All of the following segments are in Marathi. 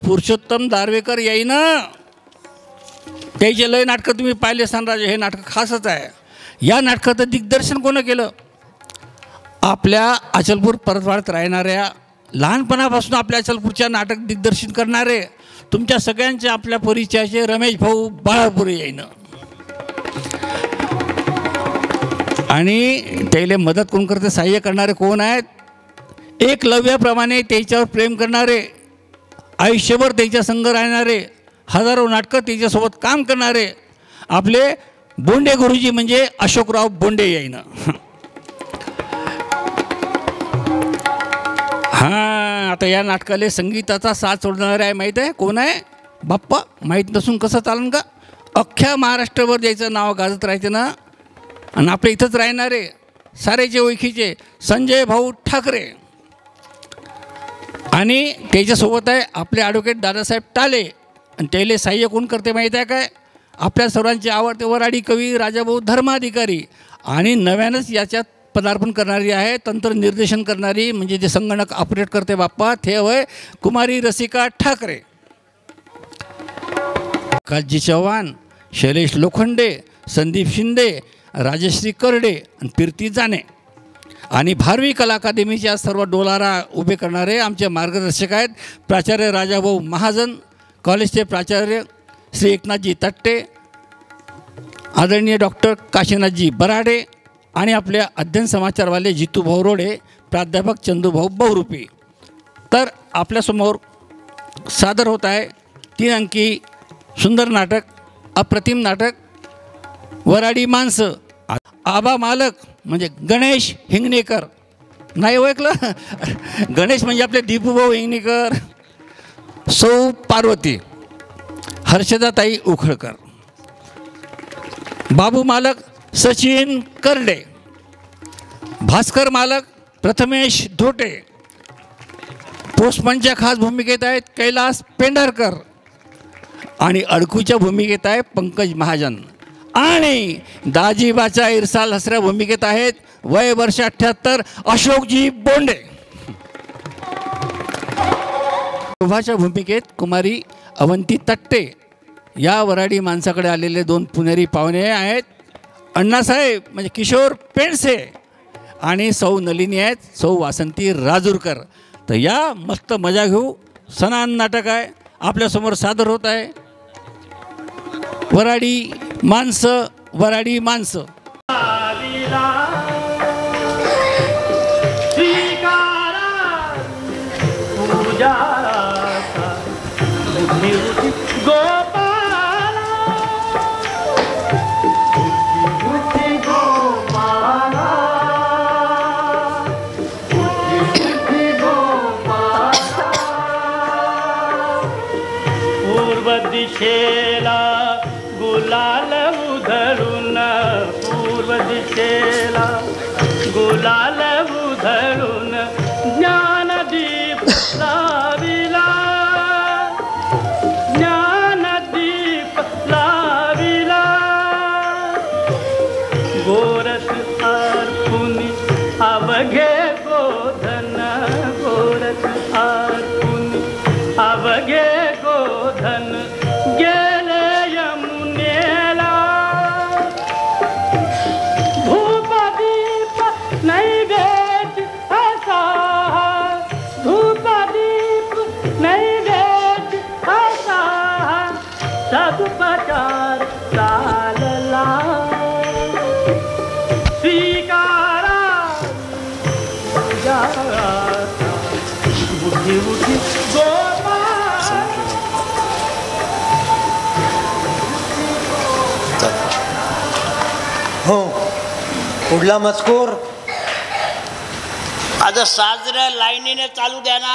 पुरुषोत्तम दारव्हेकर येईन. त्याचे लय नाटकं तुम्ही पाहिले असाल राजे. हे नाटक खासच आहे. या नाटकाचं दिग्दर्शन कोण केलं? आपल्या अचलपूर परतवाड्यात राहणाऱ्या, लहानपणापासून आपल्या अचलपूरच्या नाटक दिग्दर्शन करणारे तुमच्या सगळ्यांचे आपल्या परिचयाचे रमेश भाऊ बाळापुरे येईन. आणि त्याला मदत कोण करते, सहाय्य करणारे कोण आहेत? एकलव्याप्रमाणे त्याच्यावर प्रेम करणारे, आयुष्यभर त्याच्या संग राहणारे, हजारो नाटकं त्याच्यासोबत काम करणारे आपले बोंडे गुरुजी म्हणजे अशोकराव बोंडे येईन. हां, आता या नाटकाला संगीताचा साथ सोडणारे आहे. माहीत आहे कोण आहे? बाप्पा. माहीत नसून कसं चालन का? अख्ख्या महाराष्ट्रभर ज्याचं नाव गाजत राहते ना, आणि आपल्या इथंच राहणारे सारेचे ओळखीचे संजय भाऊ ठाकरे. आणि त्याच्यासोबत आहे आपले ॲडव्होकेट दादासाहेब टाले. आणि त्याला सहाय्य कोण करते माहीत आहे काय? आपल्या सर्वांचे आवडते वराडी कवी राजाभाऊ धर्माधिकारी. आणि नव्यानंच याच्यात पदार्पण करणारी आहे, तंत्रनिर्देशन करणारी, म्हणजे जे संगणक ऑपरेट करते बाप्पा, ते होय कुमारी रसिका ठाकरे. काजी चव्हाण, शैलेश लोखंडे, संदीप शिंदे, राजश्री करडे आणि कीर्ती जाणे. आणि भारवी कला अकादमीच्या सर्व डोलारा उभे करणारे आमचे मार्गदर्शक आहेत प्राचार्य राजाभाऊ महाजन, कॉलेजचे प्राचार्य श्री एकनाथजी तट्टे, आदरणीय डॉक्टर काशीनाथजी बराडे आणि आपल्या अध्ययन समाचारवाले जितूभाऊ रोडे, प्राध्यापक चंदूभाऊ बहुरूपी. तर आपल्यासमोर सादर होत आहे 3 अंकी सुंदर नाटक, अप्रतिम नाटक वराडी माणसं. आबा मालक म्हणजे गणेश हिंगणेकर. नाही ओळखलं? गणेश म्हणजे आपले दीपूभाऊ हिंगणेकर, सौ पार्वती, हर्षदाताई उखळकर. बाबू मालक सचिन करडे, भास्कर मालक प्रथमेश धोटे. पोस्टमनच्या खास भूमिकेत आहेत कैलास पेंढारकर आणि अडकूच्या भूमिकेत आहे पंकज महाजन. आणि दाजीबाच्या इरसाल हसऱ्या भूमिकेत आहेत वय वर्ष 78 अशोकजी बोंडे. शोभाच्या भूमिकेत कुमारी अवंती तट्टे. या वराडी माणसाकडे आलेले 2 पुणेरी पाहुणे आहेत अण्णासाहेब म्हणजे किशोर पेंडसे आणि सौ नलिनी आहेत सौ वासंती राजूरकर. तर या मस्त मजा घेऊ. सणान नाटक आहे आपल्यासमोर सादर होत आहे वराडी माणसं. वराडी माणसं. दिशेला गुलाल उधळून, पूर्व दिशेला गुलाल उधळून ज्ञानदीप लाविला, ज्ञानदीप लाविला. गोरस अर्पुनी अवघे गोधन, गोरस अर्पुनी अवघे गोधन गेले यमुनेला. धूपदीप नैवेद्य असा, धूपदीप नैवेद्य असा सदुपचार चालला. स्वीकारा बुद्धी बुद्धी हो. पुढला मजकूर आता साजऱ्या लाईनीने चालू द्या ना.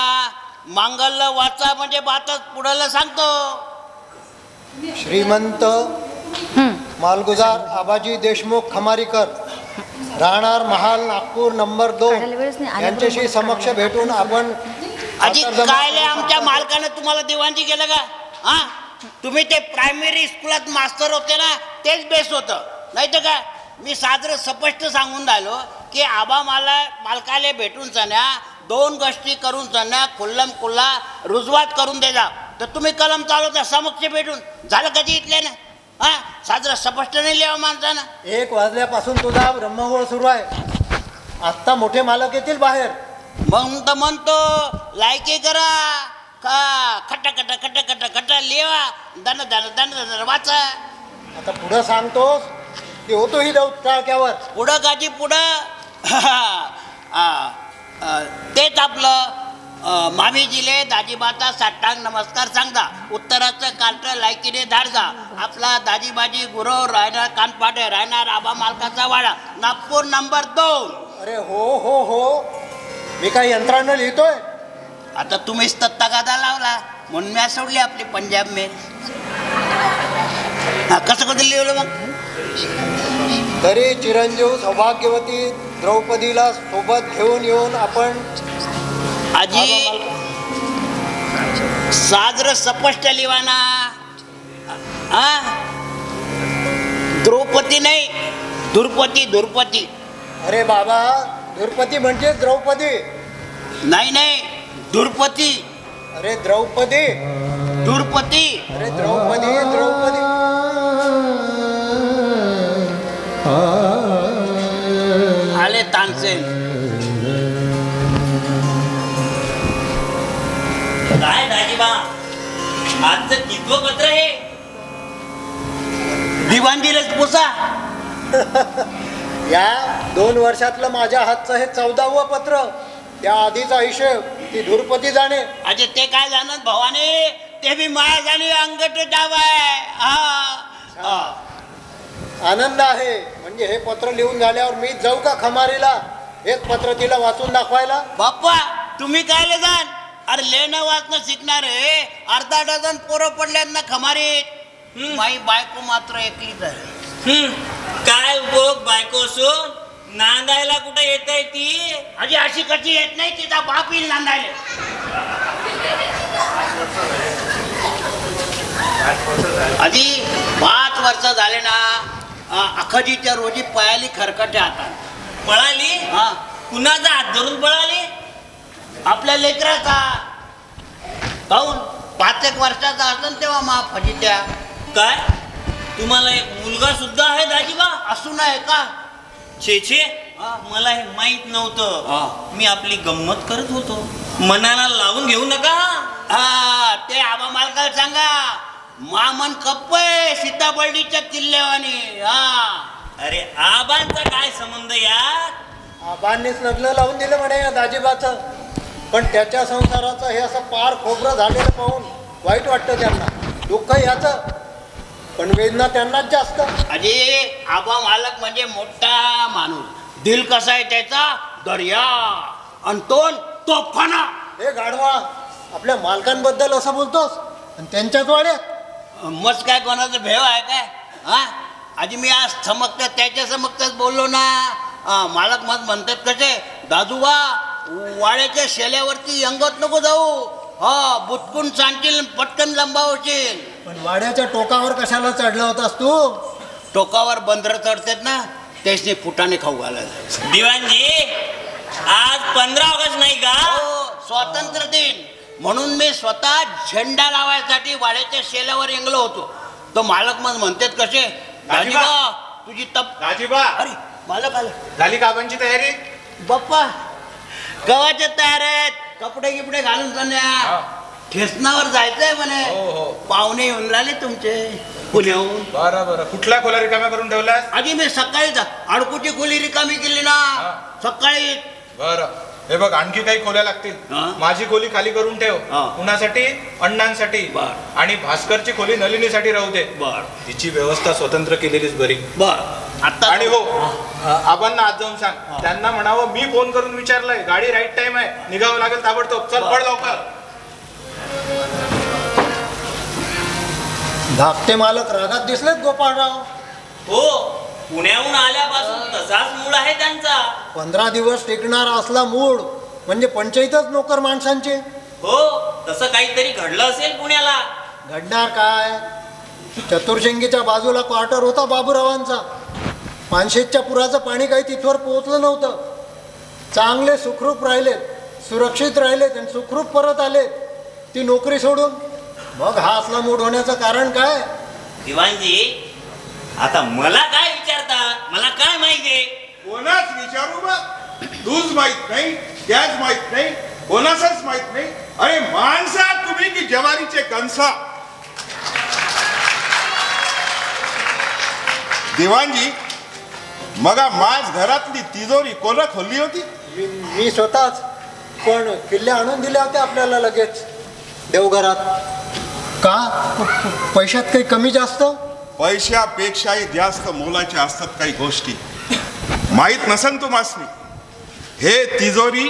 मांगल्य वाचा म्हणजे बातच पुढला सांगतो. श्रीमंत मालगुजार आबाजी देशमुख खमारीकर, राहणार महाल नागपूर नंबर 2 यांच्याशी समक्ष भेटून आपण आजी काय आमच्या मालकाने तुम्हाला दिवाणजी केलं का? हा, तुम्ही ते प्रायमरी स्कूलात मास्तर होते ना, तेच बेस होतं. नाही तर काय, मी साजरं स्पष्ट सांगून राहिलो की आबा मालकाले भेटून चण्या 2 गोष्टी करून चण्या खुल्लम खुल्ला रुजवात करून दे जा. तर तुम्ही कलम चालवता समक्ष भेटून. झालं कधी इथल्या ना हा साजरा स्पष्ट नाही लिहावा माणसानं. 1 वाजल्यापासून तुझा ब्रह्मगोळ सुरू आहे. आत्ता मोठे मालक येतील बाहेर. मग तर म्हणतो लायकी करा का खटा खटा खटा खटा खटा लिहा दन दन दन दन वाचा. आता पुढं सांगतोस की होतो ही टाळक्यावर. पुढं काजी पुढं तेच आपलं मामीजीले दाजीबाचा साष्टांग नमस्कार सांगता. उत्तराचं कालट लायकीने धाडजा. आपला दाजीबाजी गुरव राहणार कानपाटे राहणार आबा मालकाचा वाडा नागपूर नंबर 2. अरे हो हो हो मी काही यंत्रानं लिहितोय. आता तुम्हीच तगादा लावला म्हणून मी सोडली आपली पंजाब मेल. कसं कसं लिहिलं मग. तरी चिरंजीव सौभाग्यवती द्रौपदीला सोबत घेऊन येऊन आपण आजी साजर स्पष्ट लिवाना. द्रौपदी नाही दुर्पती दुर्पती. अरे बाबा द्रौपदी म्हणजे द्रौपदी. नाही नाही दुर्पती. अरे द्रौपदी दुर्पती. अरे द्रौपदी द्रौपदी. आले तानसेन. काय दाजीबा आजचं कितवं पत्र हे. दिवाणजीलाच पोसा. या 2 वर्षातलं माझ्या हातचं हे 14वं पत्र. त्या आधीचा हिशेब ती धुरपती जाणे. अजे ते काय जाणत भवानी ते बी माया जाणे अंगठ डावाय. आनंद आहे. म्हणजे हे पत्र लिहून झाल्यावर मी जाऊ का खमारीला हेच पत्र तिला वाचून दाखवायला. बाप्पा तुम्ही काय जाण. अरे लेणं वाचणं शिकणार आहे. अर्धा डझन पोरं पडल्यांना खमारीत. माई बायको मात्र एकलीच आहे. काय उपयोग बायको असून नांदायला कुठे येत आहे ती. अजी अशी कशी येत नाही तिचा बाप येईल नांदायला. आधी 5 वर्ष झाले ना अखजीच्या रोजी पळाली खरकट्या हातात. पळाली. हा कुणाचा हात धरून पळाली. आपल्या लेकराचा. काहून 5 वर्षाचा असेल तेव्हा मा फजित्या. काय तुम्हाला एक मुलगा सुद्धा आहे दाजीबा. असू नये का. छे छे हा. मला हे माहित नव्हतं. हा. मी आपली गंमत करत होतो. मनाला लावून घेऊ नका. हा ते आबा मालकाला सांगा मामन कप्पय सीताबर्डीच्या किल्ल्यावानी. अरे आबांचा काय संबंध यात. आबांनीच लग्न लावून दिलं म्हणे या दाजीबाचं. पण त्याच्या संसाराचं हे असं पार खोबरं झालेलं पाहून वाईट वाटतं त्यांना. दुःख ह्याचं पण वेदना त्यांनाच जास्त. अजे आबा मालक म्हणजे मोठा माणूस. दिल कसा आहे त्याचा दर्या आणि तोफाना. हे गाढवा आपल्या मालकांबद्दल असं बोलतोस आणि त्यांच्याच वाड्यात. मस्त काय कोणाचं भेव आहे काय. हा आजी मी आज समकता त्याच्या समकताच बोललो ना. मालक मत म्हणतात कसे दादूबा वाड्याच्या शेल्यावरती अंगत नको जाऊ. बुटकून सांगतील पटकन लंबावशील. पण वाड्याच्या टोकावर कशाला चढला होतास तू. टोकावर बंदर चढतात ना त्याने फुटाने खाऊ घालायला. दिवाणजी आज 15 ऑगस्ट नाही का. स्वातंत्र्य दिन म्हणून मी स्वतः झेंडा लावायसाठी वाड्याच्या शेल्यावर येंगलो होतो. तो मालक मग म्हणतात कसे दाजीबा तुझी दाजीबा अरे मालक आलं. झाली का आबांची तयारी. बाप्पा गव्हाच्या तयार आहेत. कपडे गिपडे घालून जाण्या ठेसनावर जायचंय म्हणे. पाहुणे येऊन राहिले तुमचे पुण्याहून. बरं बरं कुठल्या खोल्या रिकाम्या करून ठेवल्यास. आधी मी सकाळीच अडकुची खोली रिकामी केली ना सकाळी. बरं हे बघ आणखी काही खोल्या लागतील. माझी खोली खाली करून ठेव. कुणासाठी अण्णांसाठी. आणि भास्करची खोली नलिनीसाठी राहू दे. तिची व्यवस्था स्वतंत्र केलेलीच बरी. आता आणि हो आबांना आज जाऊन सांग त्यांना म्हणावं मी फोन करून विचारलंय गाडी राईट टाइम आहे निघावं लागेल ताबडतोब. चल पड लवकर. धाकटे मालक रागात दिसलेत गोपाळराव. हो पुण्याहून आल्यापासून तसाच मूड आहे त्यांचा. 15 दिवस टिकणारा असला मूड म्हणजे पंचायतच नोकर माणसांचे. हो तसं काहीतरी घडलं असेल पुण्याला. घडणार काय. चतुर्शिंगीच्या बाजूला क्वार्टर होता बाबूरावांचा. पानशेतच्या पुराचं पाणी काही तिथवर पोहोचलं नव्हतं. चांगले सुखरूप राहिलेत सुरक्षित राहिलेत आणि सुखरूप परत आलेत ती नोकरी सोडून. मग हा असला मूड होण्याचं कारण काय? दिवाणजी आता मला काय विचारता, मला काय माहितीये? कोणाच विचारू बघ, तूच माहित नाही, त्याच माहित नाही, कोणाचाच माहित नाही. अरे माणसा तुम्ही की ज्वारीचे कणसा? दिवाणजी मग माझ घरातली तिजोरी कोणा खोलली होती? मी स्वतःच. पण किल्ले आणून दिले होते आपल्याला लगेच देवघरात. का पैशात काही कमी जास्त? पैशापेक्षाही जास्त मोलाच्या असतात काही गोष्टी. माहित नसन तुम्हासनी. हे तिजोरी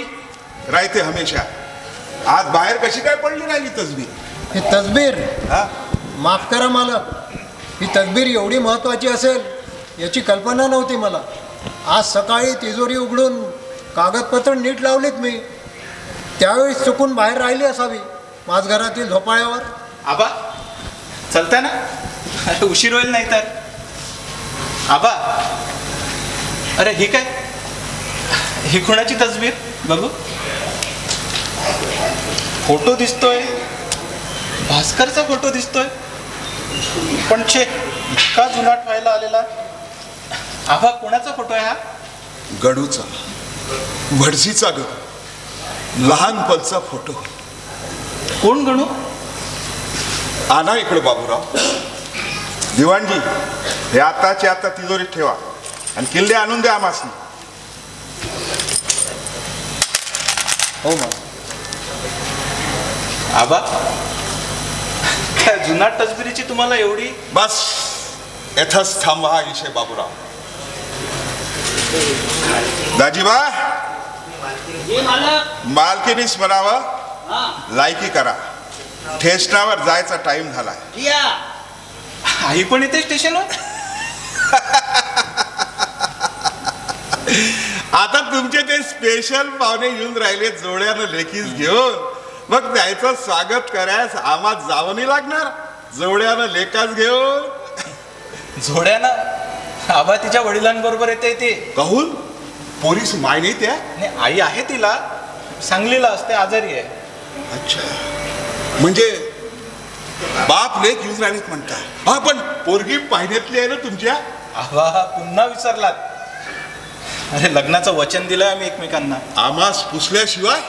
राहते हमेशा. आज बाहेर कशी काय पडली राहिली तसबीर? ही तसबीर? हा? माफ करा मालक, ही तसबीर एवढी महत्वाची असेल याची कल्पना नव्हती मला. आज सकाळी तिजोरी उघडून कागदपत्र नीट लावलीत मी, त्यावेळी चुकून बाहेर राहिली असावी माझघरातील झोपाळ्यावर. आबा चलता ना, उशीर होईल नाही तर. आबा अरे ही काय, ही कोणाची तसबीर बघू? फोटो दिसतोय, भास्करचा फोटो दिसतोय, पण छे इतका जुनाट व्हायला आलेला. आबा कोणाचा फोटो आहे हा? गडूचा, भटजीचा गडू, लहानपणचा फोटो. कोण गणू? आणा इकडे बाबूराव. दिवाणजी हे आताची आता तिजोरीत ठेवा आणि किल्ले आणून द्या आम्हासनी. हो मग. आबा त्या जुनाट तसबिरीची तुम्हाला एवढी? बस येथच थांबा हा विषय बाबूराव. दाजीबा मालकीनीच म्हणावं, लायकी करा. स्टेशनावर जायचा टाइम झालाय. आई पण येते स्टेशनवर? आता तुमचे ते स्पेशल पाहुणे येऊन राहिले जोड्यानं लेकीस घेऊन. मग त्याचं स्वागत करायस आम्हा जावं नाही लागणार? जोड्यानं लेकाच घेऊन. जोड्यानं? आबा तिच्या वडिलांबरोबर येते ते. कहून पोरीस माय नाही त्या? नाही, आई आहे तिला, सांगलीला असते, आजारी आहे. अच्छा, म्हणजे बाप लेक येऊन राहिलेत म्हणताय? हा पण पोरगी पाहिण्यातली आहे ना तुमच्या? आबा पुन्हा विसरलात. अरे लग्नाचं वचन दिलंय आम्ही एकमेकांना. आम्हास पुसल्याशिवाय?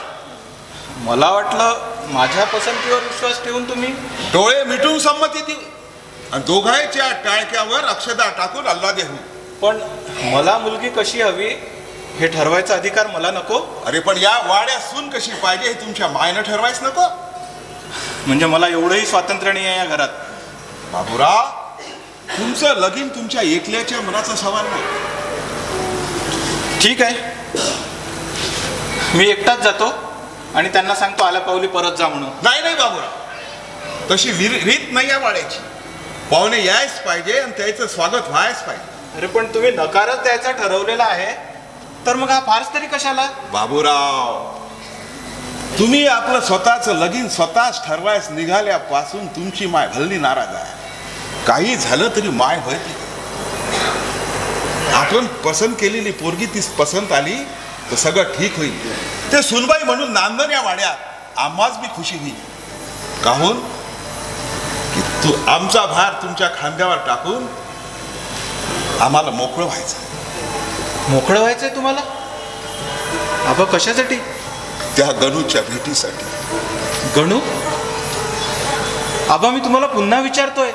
मला वाटलं माझ्या पसंतीवर विश्वास ठेवून तुम्ही डोळे मिटून संमती दिली आणि दोघांच्या टाळक्यावर अक्षदा टाकून अल्ला देऊ. पण मला मुलगी कशी हवी हे ठरवायचा अधिकार मला नको? अरे पण या वाड्या सून कशी पाहिजे हे तुमच्या मायनं ठरवायच नको? म्हणजे मला एवढंही स्वातंत्र्य नाही आहे या घरात? बाबूराव तुमचं लगीन तुमच्या एकल्याच्या मनाचा सवाल नाही. ठीक आहे, मी एकटाच जातो आणि त्यांना सांगतो आल्या पावली परत जा म्हणून. नाही नाही बाबूराव, तशी रीत नाही या वाड्याची. पाहुणे यायच पाहिजे आणि त्याचं स्वागत व्हायच पाहिजे. अरे पण तुम्ही नकारच द्यायचा ठरवलेला आहे, तर मग हा फारच तरी कशाला? बाबूराव तुम्ही आपलं स्वतःचं लगीन स्वतःच ठरवायच निघाल्यापासून तुमची माय भल्ली नाराज आहे. काही झालं तरी माय होय ती. आपण पसंत केलेली पोरगी तीच पसंत आली तर सगळं ठीक होईल. ते सुनबाई म्हणून नांदन या वाड्यात आम्हाच बी खुशी होईल. काहून की तू आमचा भार तुमच्या खांद्यावर टाकून आम्हाला मोकळं व्हायचं. मोकळं व्हायचंय तुम्हाला? आबा कशासाठी? त्या गणूच्या भेटीसाठी. गणू? आबा मी तुम्हाला पुन्हा विचारतोय,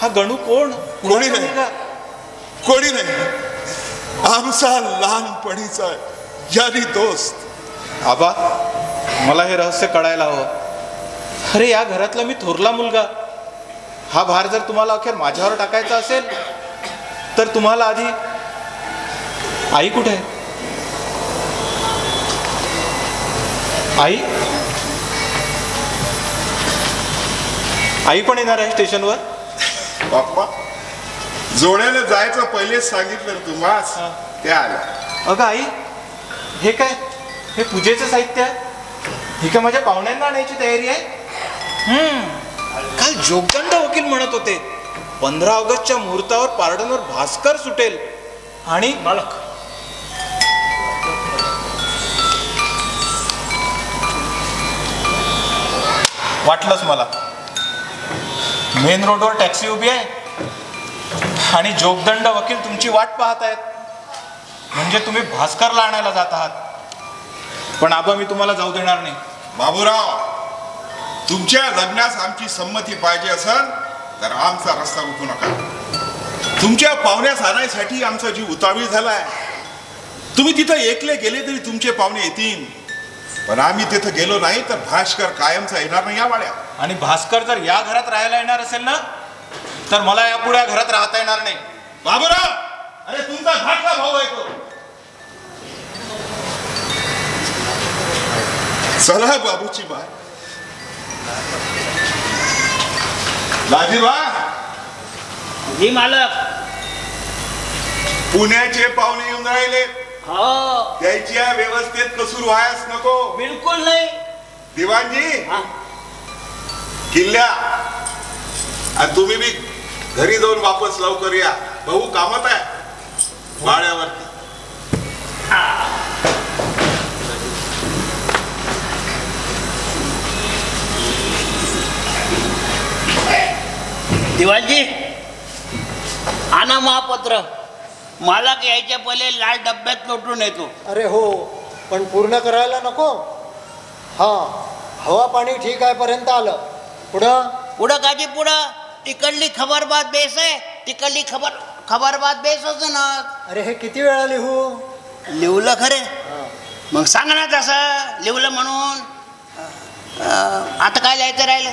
हा गणू कोण? कोणी नाही, कोणी नाही, आमचा लहानपणीचा यारी दोस्त. आबा मला हे रहस्य कळायला हवं. अरे या घरातला मी थोरला मुलगा. हा भार जर तुम्हाला अखेर माझ्यावर टाकायचा असेल तर तुम्हाला आधी आई कुठे आहे? आई? आई पण येणार आहे स्टेशनवर? बाप्पा जोड्याने जायचं पहिलेच सांगितलं तुम्हास, त्या आल्या. अगं आई, हे काय? हे पूजेचं साहित्य आहे? हे काय माझ्या पाहुण्यांना आणायची तयारी आहे? काल जोगदंड वकील म्हणत होते 15 ऑगस्टच्या मुहूर्तावर पार्डनवर भास्कर सुटेल. आणि मालक वाटलंच मला. मेन रोडवर टॅक्सी उभी आहे आणि जोगदंड वकील तुमची वाट पाहत आहेत. म्हणजे तुम्ही भास्करला आणायला जात आहात. पण आबा मी तुम्हाला जाऊ देणार नाही. बाबूराव, तुमच्या लग्नास आमची संमती पाहिजे असेल तर आमचा रस्ता रोखू नका. तुमच्या पाहुण्यास आणायसाठी आमचा जीव उतावीळ झालाय. तुम्ही तिथं एकले गेले तरी तुमचे पाहुणे येतील, पण आम्ही तिथं गेलो नाही तर भास्कर कायमचा येणार नाही या वाड्यात. आणि भास्कर जर या घरात राहायला येणार असेल ना तर मला यापुढे घरात राहता येणार नाही. बाबूराव, अरे तुमचा धाकटा भाऊ आहे तो. चला बाबूची बाय. दाजीबा, जी मालक. पुण्याचे पाहुणे येऊन राहिले. हो, त्याच्या व्यवस्थेत कसूर व्हायच नको. बिलकुल नाही. दिवाणजी, हा. किल्ल्या आणि तुम्ही बी घरी जाऊन वापस लवकर या. भाऊ कामात आहे वाड्यावरती. दिवाणजी, आणा महापत्र. मालक यायच्या पहिले लाल डब्यात लोटून येतो. अरे हो, पण पूर्ण करायला नको. हा, हवा पाणी ठीक आहे पर्यंत आलं. पुढं पुढं काजी पुढं. तिकडली खबरबात बेस आहे, तिकडली खबरबात बेस असं ना. अरे हे किती वेळा लिहू? लिहलं खरे. मग सांग ना तसं लिहलं म्हणून. आता काय लिहायचं राहिलं?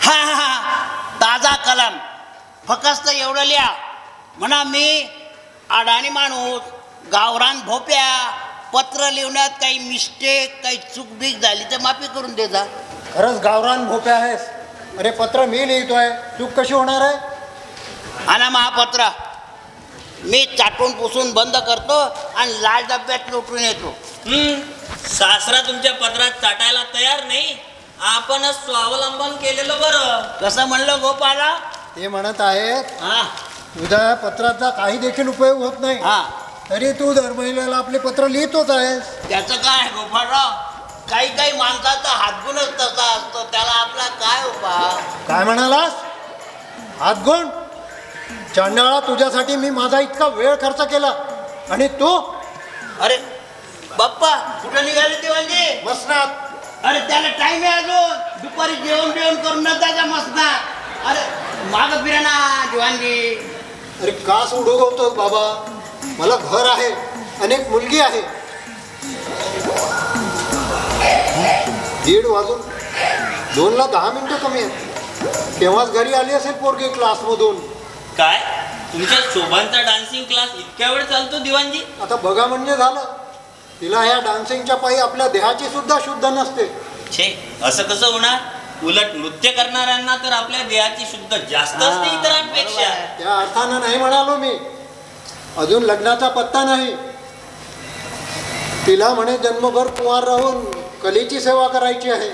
हा हा हा, ताजा कलम. फक्त एवढं लिहा म्हणा, मी अडाणी माणूस, गावरान भोप्या. पत्र लिहिण्यात काही मिस्टेक, काही चूकबीक झाली तर माफी करून दे जा. खरंच गावरान भोप्या आहेस. अरे पत्र मी लिहितोय, चूक कशी होणार आहे? आणा महापत्र. मी चाटून पुसून बंद करतो आणि लाल डब्यात लोटून येतो. सासरा तुमच्या पत्रात चाटायला तयार नाही. आपणच स्वावलंबन केलेलं बरं. कसं म्हणलं गोपाला? ते म्हणत आहेत हा उद्या पत्राचा काही देखील उपयोग होत नाही, हा. तरी तू दर महिन्याला आपले पत्र लिहितोच आहेस. त्याचं काय गोपाळराव? काही काही माणसाचा हातगुणच तसा असतो, त्याला आपला काय उपाय? काय म्हणालास? हातगुण? चांडाळा, तुझ्यासाठी मी माझा इतका वेळ खर्च केला आणि तू? अरे बाप्पा, कुठं निघाले दिवाणजी? मसनात. अरे त्याला टाइम आहे अजून. दुपारी जेवण करून न त्याच्या मसनात. अरे माग फिरा ना दिवाणजी. अरे का सोडू गवतोस बाबा? मला घर आहे, अनेक मुलगी आहे. 1:30 वाजून 2ला 10 मिनिटं कमी आहेत. तेव्हाच घरी आली असेल पोरगी क्लासमधून. काय तुमच्या शोभांचा डान्सिंग क्लास इतक्या वेळ चालतो दिवाणजी? आता बघा म्हणजे झालं. तिला ह्या डान्सिंगच्या पायी आपल्या देहाची सुद्धा शुद्ध नसते. छे, असं कसं होणार? उलट नृत्य करणाऱ्यांना तर आपल्या देहाची शुद्ध जास्त असते इतरांपेक्षा. त्या अर्थानं नाही म्हणालो मी. अजून लग्नाचा पत्ता नाही. तिला म्हणे जन्मभर कुंवार राहून कलेची सेवा करायची आहे.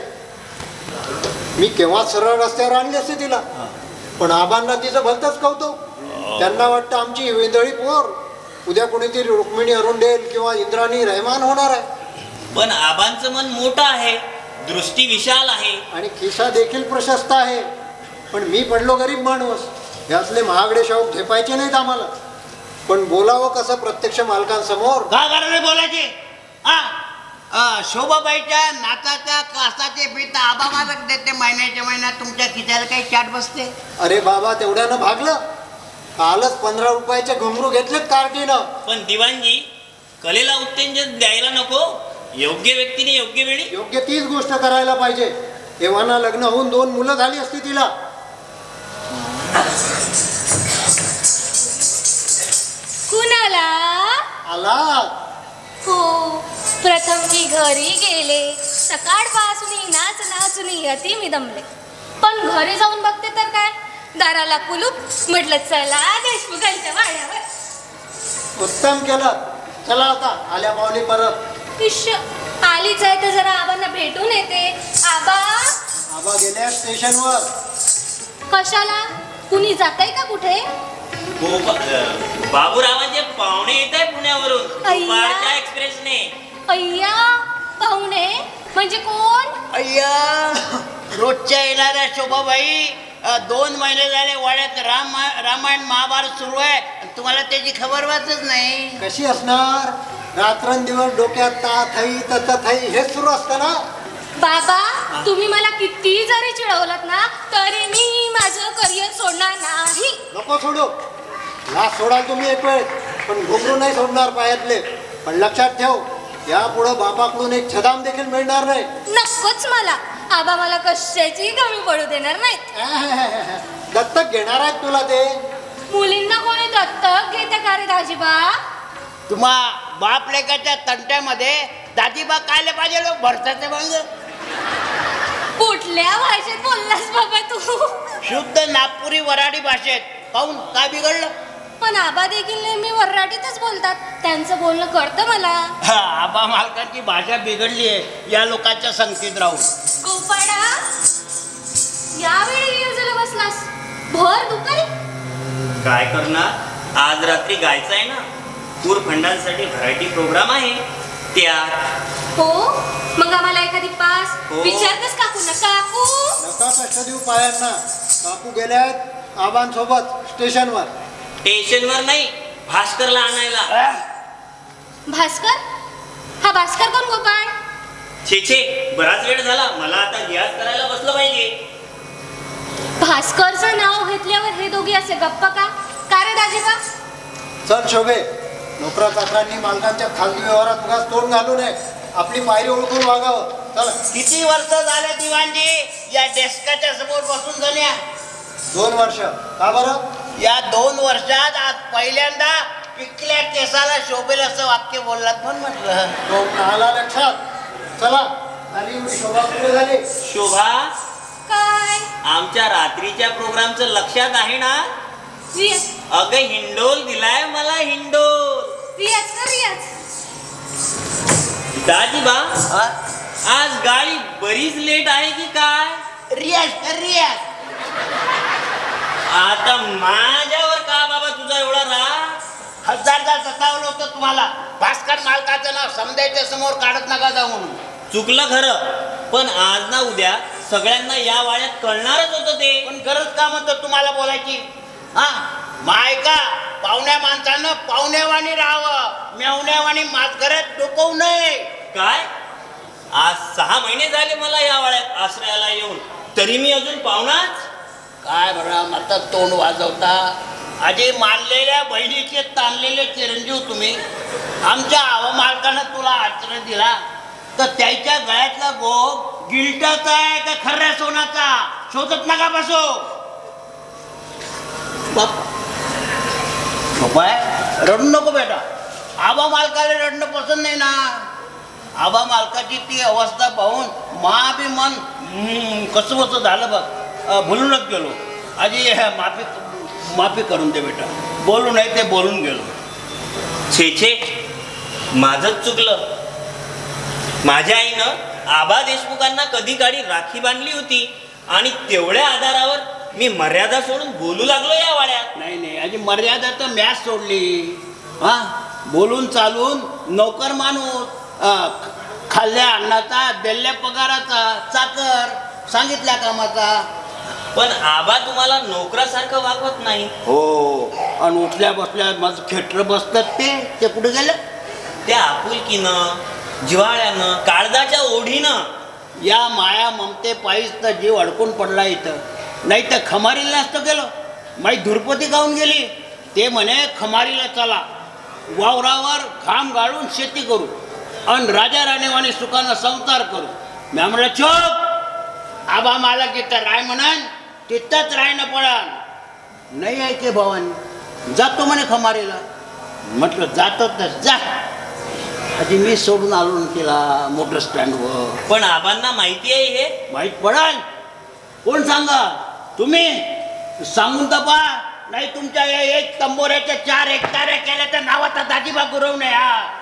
मी केव्हा सरळ रस्त्यावर आणली असते तिला, पण आबांना तिचं भलतंच कौतुक. त्यांना वाटतं आमची वेंदळी पोर उद्या कोणीतरी रुक्मिणी अरुंडेल किंवा इंद्राणी रहमान होणार आहे. पण आबांचं मन मोठं आहे, दृष्टी विशाल आहे आणि खिसा देखील प्रशस्त आहे. पण मी पडलो गरीब माणूस. यातले महागडे शौक झेपायचे नाहीत आम्हाला. पण बोलावं कसं प्रत्यक्ष मालकांसमोर? का कारण बोलायचे? हा, शोभाबाईच्या नाचाच्या क्लासाचे बीत आबा मालक देते महिन्याच्या महिन्यात. तुमच्या खिशाला काही चाट बसते? अरे बाबा, तेवढ्यानं भागलं. कालच 15 रुपयाचे घुंगरू घेतलेत कार्टीनं. पण दिवाणजी, कलेला उत्तेजन द्यायला नको. योग्य व्यक्तीने योग्य वेळी योग्य तीच गोष्ट करायला पाहिजे. एव्हाना लग्न होऊन 2 मुलं झाली असती तिला. कुणाला? आला हो, प्रथम की घरी गेले. सकाळपासून नाचून अति मी दमले. पण घरी जाऊन बघते तर काय, दाराला कुलूप. म्हटलं चला देशमुखांच्या वाड्यावर. उत्तम केलं. चला आता आल्या पावली परत. इश्य, आलीच आहे तर जरा आबांना भेटून येते. आबा? आबा गेल्या स्टेशनवर. कशाला? कुणी जाताय का कुठे? बाबूरावांचे पाहुणे येत आहे पुण्यावरून अय्या. एक्सप्रेसने. अय्या, पाहुणे म्हणजे कोण? अय्या, रोजच्या येणाऱ्या शोभाबाई 2 महिने झाले वाड्यात रामायण महाभारत सुरू आहे आणि तुम्हाला त्याची खबर वाचत नाही. कशी असणार? रात्रंदिवस डोक्यात थाई थाई हेच सुरू असतं ना. बाबा तुम्ही मला किती जरी चिडवलात ना तरी मी माझं करिअर सोडणार नाही. नको सोडू. लाच सोडाल तुम्ही एक वेळ, पण घुमरू नाही सोडणार पायातले. पण लक्षात ठेव, यापुढं बापाकडून एक छदाम देखील मिळणार नाही. नकोच मला. आबा मला कशाची कमी पडू देणार नाहीत. दत्तक घेणार आहेत तुला ते. मुलींना कोणी दत्तक घेते का रे दाजीबा? तुम्हा बाप लेकाच्या तंट्यामध्ये दाजीबा कायले पाहिजे लोक भरताचे भांग. कुठल्या भाषेत बोललास बाबा तू? शुद्ध नागपुरी वराडी भाषेत. पाहून काय बिघडलं? पण आबा देखील नेहमी वऱ्हाडीतच बोलतात. त्यांचं बोलणं कळतं मला. आबा मालकांची भाषा बिघडली आहे या लोकांच्या संगतीत राहून. गोपाळा यावेळी गिरजला बसलास भर दुपारी. काय करणार, आज रात्री गायचं आहे ना. पूर फंडांसाठी व्हरायटी प्रोग्राम आहे त्या. हो मग आम्हाला एखादी पास हो. विचारतस काकू ना. काकू नका कष्ट देऊ पायांना. काकू गेल्यात आबांसोबत स्टेशनवर. स्टेशनवर नाही, भास्करला आणायला. भास्कर? हा भास्कर कोण गोपाळ? छे बराच वेळ झाला, मला आता रियाज करायला बसलं पाहिजे. भास्करचं नाव घेतल्यावर हे दोघे असे गप्पा का? का रे दाजीबा? चल शोभे, नोकरा चाकरांनी मालकांच्या खाजगी व्यवहारात उगाच तोंड घालू नये. आपली पायरी ओळखून वागावं. चला. किती वर्ष झाले दिवाणजी या डेस्काच्या समोर बसून झाल्या? 2 वर्ष. का बरं? या 2 वर्षात आज पहिल्यांदा पिकल्या केसाला शोभेल असं वाक्य बोललात म्हणून म्हटलं. तो आला लक्षात. चला आणि शोभा पुढे झाली. शोभा, काय? आमच्या रात्रीच्या प्रोग्रामचं लक्षात आहे ना? रियाज अगं हिंडोल दिलाय मला, हिंडोल. रियाज कर रियाज. दाजीबा, हा? आज गाडी बरीच लेट आहे की काय? रियाज कर रियाज. आता माझ्यावर का बाबा तुझा एवढा राग? 1000दा सतावलं होतं तुम्हाला. भास्कर मालकाचं नाव समजायच्या समोर काढत नका जाऊ म्हणून. चुकलं खरं, पण आज ना उद्या सगळ्यांना या वाड्यात कळणारच होतं ते. पण गरज का म्हणतो तुम्हाला बोलायची? हा मायका पाहुण्या माणसानं पाहुण्यावाणी राहावं, मेवण्यावाणी मातघरात डोकवू नये. काय? आज 6 महिने झाले मला या वाड्यात आश्रयाला येऊन, तरी मी अजून पाहुणाच? काय बरं आता तोंड वाजवता? आधी मानलेल्या बहिणीचे ताणलेले चिरंजीव तुम्ही. आमच्या मालकानं तुला आश्रय दिला तर त्याच्या गळ्यातला गोप गिल्टाचा आहे का खऱ्या सोनाचा शोधत नका बसो. रडू नको बेटा. आबा मालकाला रडणं पसंत नाही ना. आबा मालकाची ती अवस्था पाहून बी मन कसं कसं झालं बघ. भुलूनच गेलो. आधी माफी करून दे बेटा. बोलू नाही ते बोलून गेलो. छे माझंच चुकलं. माझ्या आईनं आबा देशमुखांना कधी गाडी राखी बांधली होती आणि तेवढ्या आधारावर मी मर्यादा सोडून बोलू लागलो या वाड्यात. नाही आधी मर्यादा तर मॅच सोडली. हा बोलून चालून नोकर माणूस, खाल्ल्या अन्नाचा दिल्या पगाराचा चाकर, सांगितल्या कामाचा. पण आबा तुम्हाला नोकरासारखं वागवत नाही. हो आणि उठल्या बसल्या माझं खेटर बसतात ते कुठे गेलं? त्या आपुलकीनं, जिव्हाळ्यानं, काळजाच्या ओढीनं. या माया ममते पायीच तर जीव अडकून पडला इथं. नाही तर खमारीला नसतं गेलो. माई धुरपती गाऊन गेली. ते म्हणे खमारीला चला, वावरावर घाम गाळून शेती करू आणि राजा राणीवाणी सुखानं संसार करू. मी म्हणलं चोप. आबा मला जिथं राय म्हणान तिथंच रायनं पडान. नाही ऐके भावानी. जातो म्हणे खमारीला. म्हटलं जातो तर जा. आधी मी सोडून आलो ना तिला मोटर स्टँडवर. पण आबांना माहिती आहे हे? माहीत पडाल? कोण सांगा? तुम्ही सांगून तपा. नाही तुमच्या एक तंबोऱ्याच्या 4 एकताऱ्या केल्या तर नावाचा दाजीबा गुरव नये. हा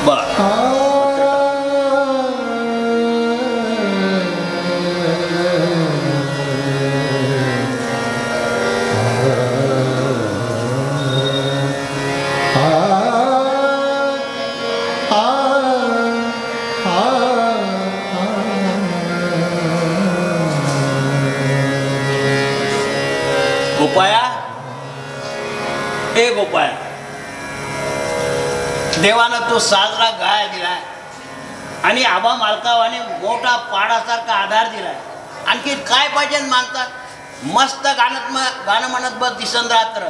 बर. आ गोपाया, ए गोपाया, देवानं तो साजरा गाय दिलाय आणि आबा मालकावाने मोठा पाडासारखा आधार दिलाय. आणखी काय पाहिजे मानतात? मस्त गाणं म्हणत बस दिसन रात्र.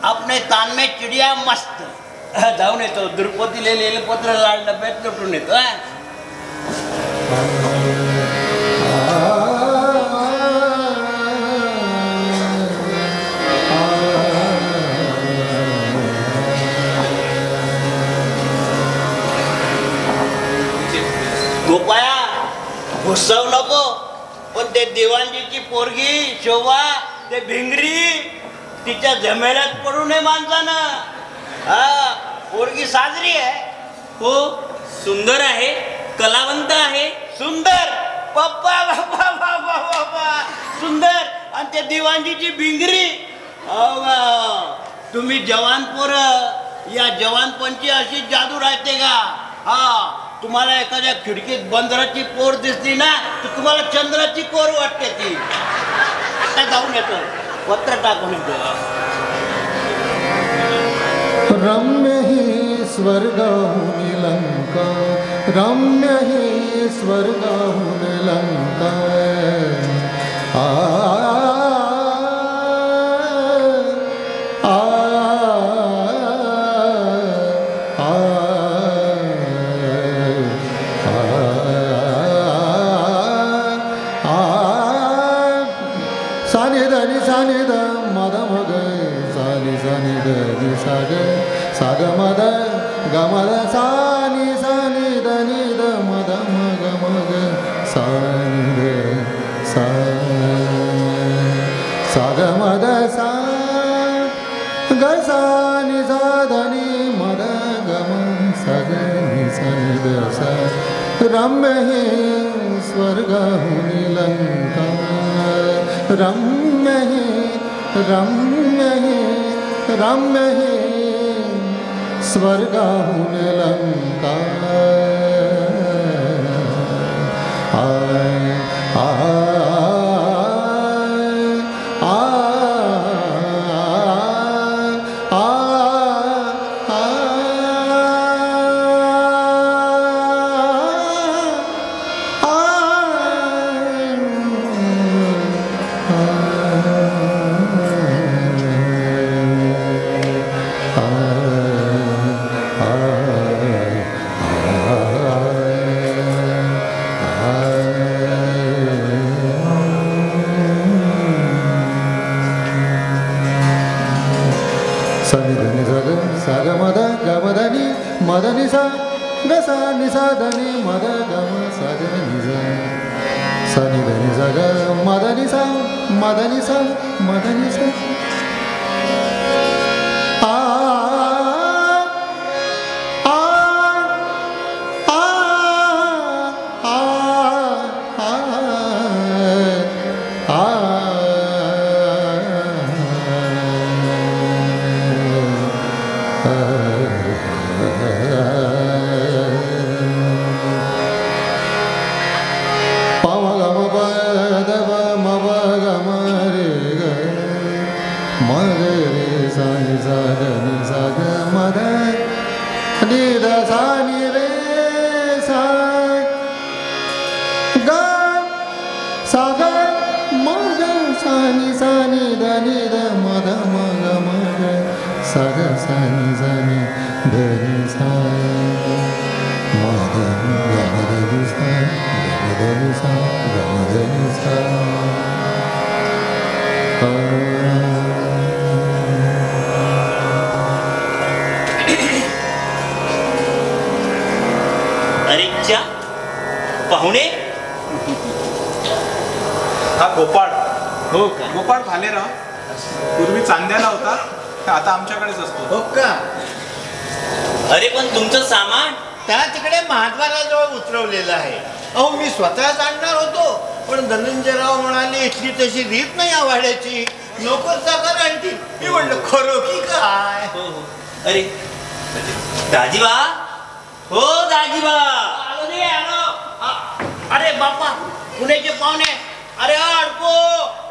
आपले तान में चिडिया मस्त. जाऊन येतो द्रुपदी लिहिलेलं पत्र डब्यात लुटून येतो. गोपाया, घुसव नको, पण ते दिवाणजीची पोरगी शोभा, ते भिंगरी, तिच्या जमेल्यात पडू नये माणसानं. हा, पोरगी साजरी आहे. हो, सुंदर आहे, कलावंत आहे. सुंदर पप्पा बाबा बाबा बाबा सुंदर. आणि ते दिवाणजीची भिंगरी. तुम्ही जवान पोरं, या जवानपणची अशी जादू राहते का? हा, तुम्हाला एखाद्या खिडकीत बंदराची पोर दिसली ना, तर तुम्हाला चंद्राची कोर वाटते ती. आता जाऊन येतो, पत्र टाकून येतो. रम्य ही स्वर्गाहून लंका, रम्य ही स्वर्गाहून लंका. साग मद गमद सानी सानी दनी द मद मग मग सानी द सा साग मद सा ग सानी सा धनी मद गम सग नि सानी द सा. रम्य हे स्वर्गाहून लंका, रम्य हे रम्य हे रम्य हे स्वर्गाहून लंका. मदनी सा ग सा नि सा धनी मद गम सा ग नि सा सा नि धनी सा ग मदनी सा मदनी सा मदनी सा. अरेच्या पाहुणे, हा गोपाळ. हो का? गोपाळ भालेराव पूर्वी चांद्याला होता, आता आमच्याकडेच असतो. हो का? अरे पण तुमचं सामान त्या तिकडे महाद्वाराजवळ उतरवलेलं आहे. अहो, मी स्वतःच आणणार होतो, पण धनंजयराव म्हणाले इथली तशी रीत नाही आवाड्याची, नोकर चाकर आणतील. मी म्हणलं खरं की काय? हो हो. अरे दाजीबा, हो दाजीबा. आलो रे, आलो. अरे बाप्पा, पुण्याचे पाहुणे. अरे अडको,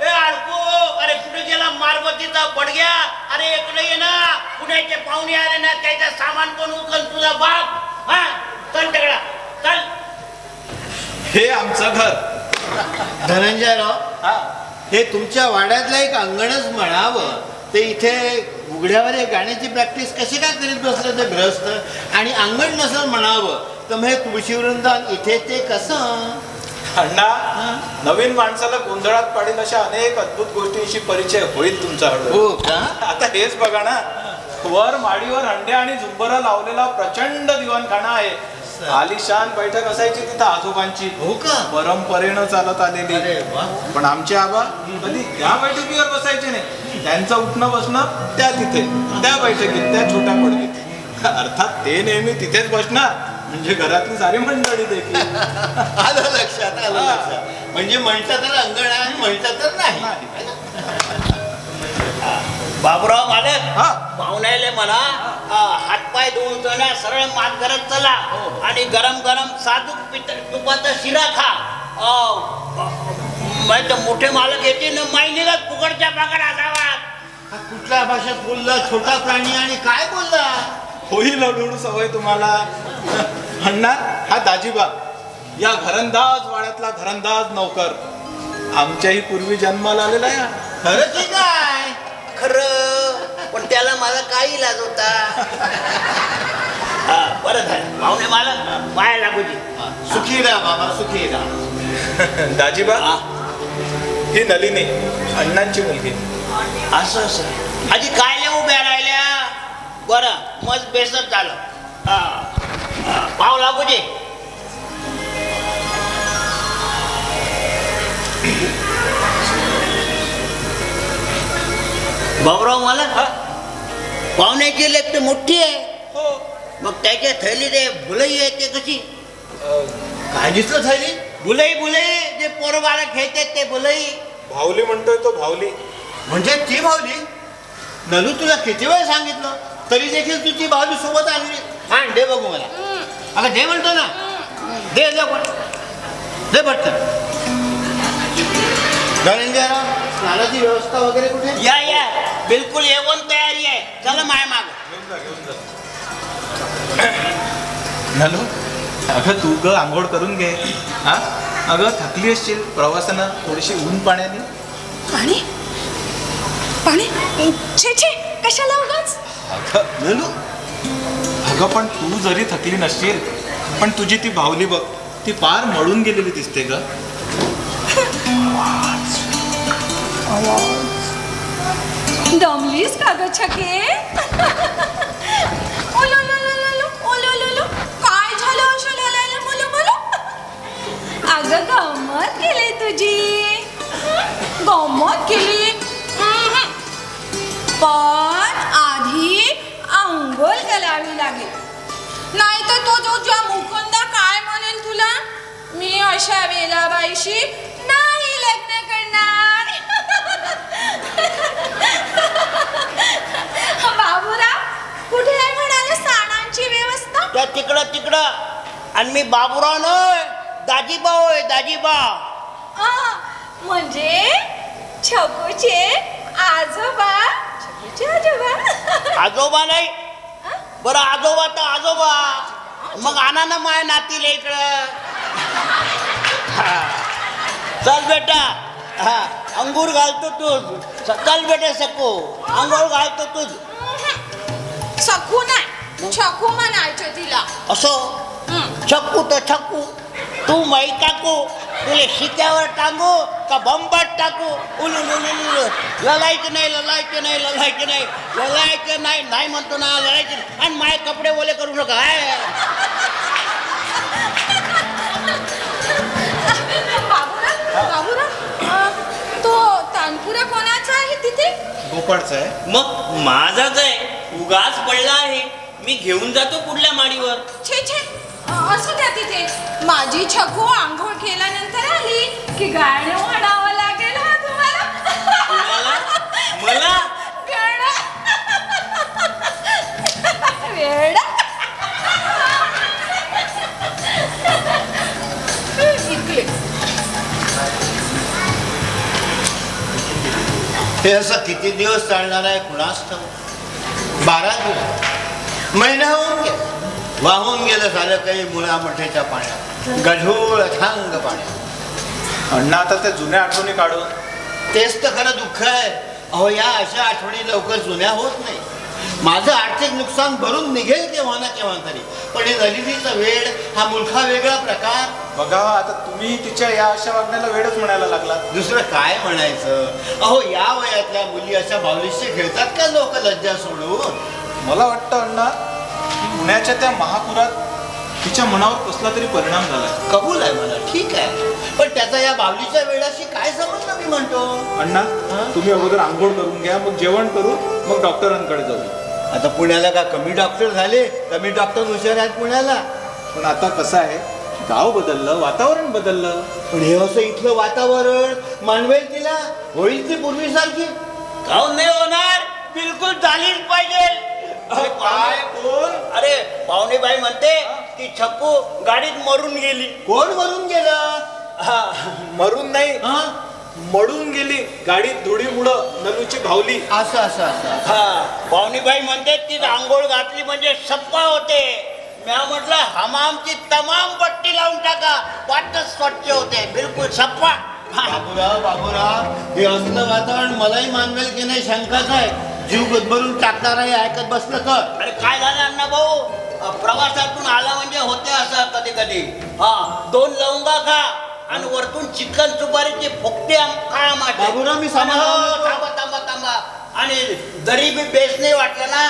ए अडको. अरे कुठे गेला? पार्वतीचा बडग्या, अरे इकडे ये ना, पुण्याचे पाहुणे आले ना, त्याचं सामान कोण उचल? तुझा बाप. हा चल तिकडा चल. हे आमचं घर. धनंजयराव, हे तुमच्या वाड्यातलं एक अंगणच म्हणावं. ते इथे उघड्यावर एक गाण्याची प्रॅक्टिस कशी काय करीत बसलं ते ग्रस्त, आणि अंगण नसलं म्हणावं तर मग हे तुळशी वृंदावन इथे ते कसं? अण्णा, नवीन माणसाला गोंधळात पाडेल अशा अनेक अद्भुत गोष्टींशी परिचय होईल तुमचा. हो का? आता हेच बघा ना, वर माडीवर हंड्या आणि झुंबरा लावलेला प्रचंड दिवाणखाना आहे. आलिशान बैठक असायची तिथं आजोबांची. हो का? परंपरेनं चालत आलेली. अरे वा. पण आमचे आबा कधी त्या बैठकीवर बसायचे नाही. त्यांचं उठणं बसणं त्या तिथे, त्या बैठकीत, त्या छोट्या पडकीत. अर्थात ते नेहमी तिथेच बसणार, म्हणजे घरातली सारी मंडळी देखील. आलं लक्षात, आलं लक्षात. म्हणजे म्हणता तर अंगण आहे, म्हणता तर नाही. बाबूराव मालक, पाहुण्याले म्हणा हातपाय धुवून चला, सरळ मात करत चला आणि गरम गरम साजूक तुपाचा शिरा खा. मोठे मालक येते ना, मायनीला फुकटच्या पाकड असावा. कुठल्या भाषेत बोलला? छोटा प्राणी आणि काय बोलला? होईल हळूहळू सवय तुम्हाला. अण्णा, हा दाजीबा, या घरंदाज वाड्यातला घरंदाज नौकर, आमच्याही पूर्वी जन्माला आलेला आहे. खरं की काय? खरं, पण त्याला माझा काय इलाज होता? बरं झालं पाहुणे मालक, पाया लागूची. सुखी राहा बाबा, सुखी राहा. दाजीबा, ही नलिनी अण्णांची मुलगी. असं असं आधी काय उभ्या राहिल्या? बरं मग बेसत झालं. पाव लागूची. बाबराव मला पाहुण्याची लेक तर मोठी आहे. मग त्याच्या थैली ते भुलई आहे ते कशी काय दिसलं थैली? भुलई भुलई जे पोरबाला खेळतात ते भुलई. भावली म्हणतोय तो, भावली. म्हणजे ती भावली? नलू, तुला किती वेळ सांगितलं तरी देखील तू ती भावली सोबत आणली. हा, दे बघू मला. अगं दे म्हणतो ना, दे दे पण, दे पटकन. धनंजयराव, स्नानाची व्यवस्था वगैरे कुठे? या बिलकुल येऊन तयारी आहे. चला माय माग. नलू, अगं तू ग आंघोळ करून घे. हा, अगं थकली असशील प्रवासानं, थोडीशी ऊन पाण्याने. पाणी पाणी छे छे, कशाला उगाच? अगं नलू, अगं पण तू जरी थकली नसशील, पण तुझी ती भावली बघ, ती पार मळून गेलेली दिसते ग. दमलीस का ग छके? ओलो लो लो लो लो, ओलो लो लो, काय झालं असं लालायला मुलं मुलं? अगं गंमत केली तुझी, गंमत केली. पण आधी अंघोळ करावी लागेल, नाही तर तो जो ज्या मुकुंदा काय म्हणेल तुला, मी अशा वेलाबाईशी नाही लग्न करणार. बाबूराव, कुठे आहे म्हणाले साणांची व्यवस्था? त्या तिकडं आणि मी बाबूराव नव्हे, दाजीबा होय, दाजीबा. म्हणजे छकूचे आजोबा? छकूचे आजोबा? आजोबा नाही, बरं आजोबा तर आजोबा. मग आणा ना माय नातीला इकडं. चल बेटा, हा अंगूर घालतो तूच. चल बेटा सकू, अंघोळ घालतो तूच. सकू नाही, छकू म्हणायचं तिला. असो, छक्कू तर छक्कू. तू मै काकू, तुले शिक्यावर टांगू का बंबाट टाकू? उलू ललायचं नाही, ललायचं नाही, ललायचं नाही, ललायचं नाही, नाही म्हणतो ना, ललायचं नाही. आणि माय कपडे ओले करू नका. बाबूराव, तो तानपुरा कोणाचा आहे तिथे? गोपाळचा आहे. मग माझाच आहे, उगाच पडला आहे. मी घेऊन जातो पुढल्या माडीवर. छे छे, असं त्या तिथे. माझी छकू आंघोळ केल्यानंतर आली की गाणं म्हणावं लागेल. हा तुम्हाला मला गाणं वेडा. इकडे हे असं किती दिवस चालणार आहे कुणास ठाऊक. 12 दिवस, महिना होऊन गेला, वाहून गेलं झालं काही मुळा मोठ्याच्या पाण्यात, गढूळ अथांग पाण्यात. अण्णा आता त्या जुन्या आठवणी काढून. तेच तर खरं दुःख आहे. अहो या अशा आठवणी लवकर जुन्या होत नाही. माझं आर्थिक नुकसान भरून निघेल केव्हा ना केव्हा तरी, पण हे दलितीचा वेळ हा मुलखा वेगळा प्रकार. बघा आता तुम्ही तिच्या या अशा वागण्याला वेळच म्हणायला लागला. दुसरं काय म्हणायचं. अहो या वयातल्या मुली अशा बावलीशी खेळतात का लोक लज्जा सोडून. मला वाटतं अण्णा पुण्याच्या त्या महापुरात तिच्या मनावर कसला तरी परिणाम झाला. कबूल आहे मला, ठीक आहे, पण त्याचा या बावलीच्या वेळाशी काय संबंध मी म्हणतो. अण्णा तुम्ही अगोदर आंघोळ करून घ्या, मग जेवण करू, मग डॉक्टरांकडे जाऊ. आता पुण्याला का कमी डॉक्टर झाले, कमी डॉक्टर हुशार आहेत पुण्याला. पण आता कसं आहे, गाव बदललं, वातावरण बदललं. पण हे असं इथलं वातावरण मानवेल तिला, होईल ती पूर्वीसारखी. काहून नाही होणार, बिलकुल झालीच पाहिजे. काय कोण? अरे पाहुणेबाई म्हणते की छप्पू गाडीत मरून गेली. कोण मरून गेलं. मरून नाही, मडून गेली गाडीत धुळीमुळं. नलूची भावली. असं असं असं. हा पाहुणेबाई म्हणते ती आंघोळ घातली म्हणजे सप्पा होते. म्या म्हटलं हमामची तमाम पट्टी लावून टाका, वाटच स्वच्छ होते, बिलकुल सप्पा. बाबूराव हे असलं वातावरण मलाही मानवेल की नाही शंकाच आहे. जीव गुदमरून टाकणार आहे ऐकत बसलं तर. अरे काय झालं अण्णा भाऊ, प्रवासातून आला म्हणजे होते असं कधी कधी. 2 लवंगा खा आणि वरतून चिकन सुपारीचे फुकटे खा. बाबूराव मी थांबा थांबा थांबा. आणि जरी बी बेस नाही वाटलं ना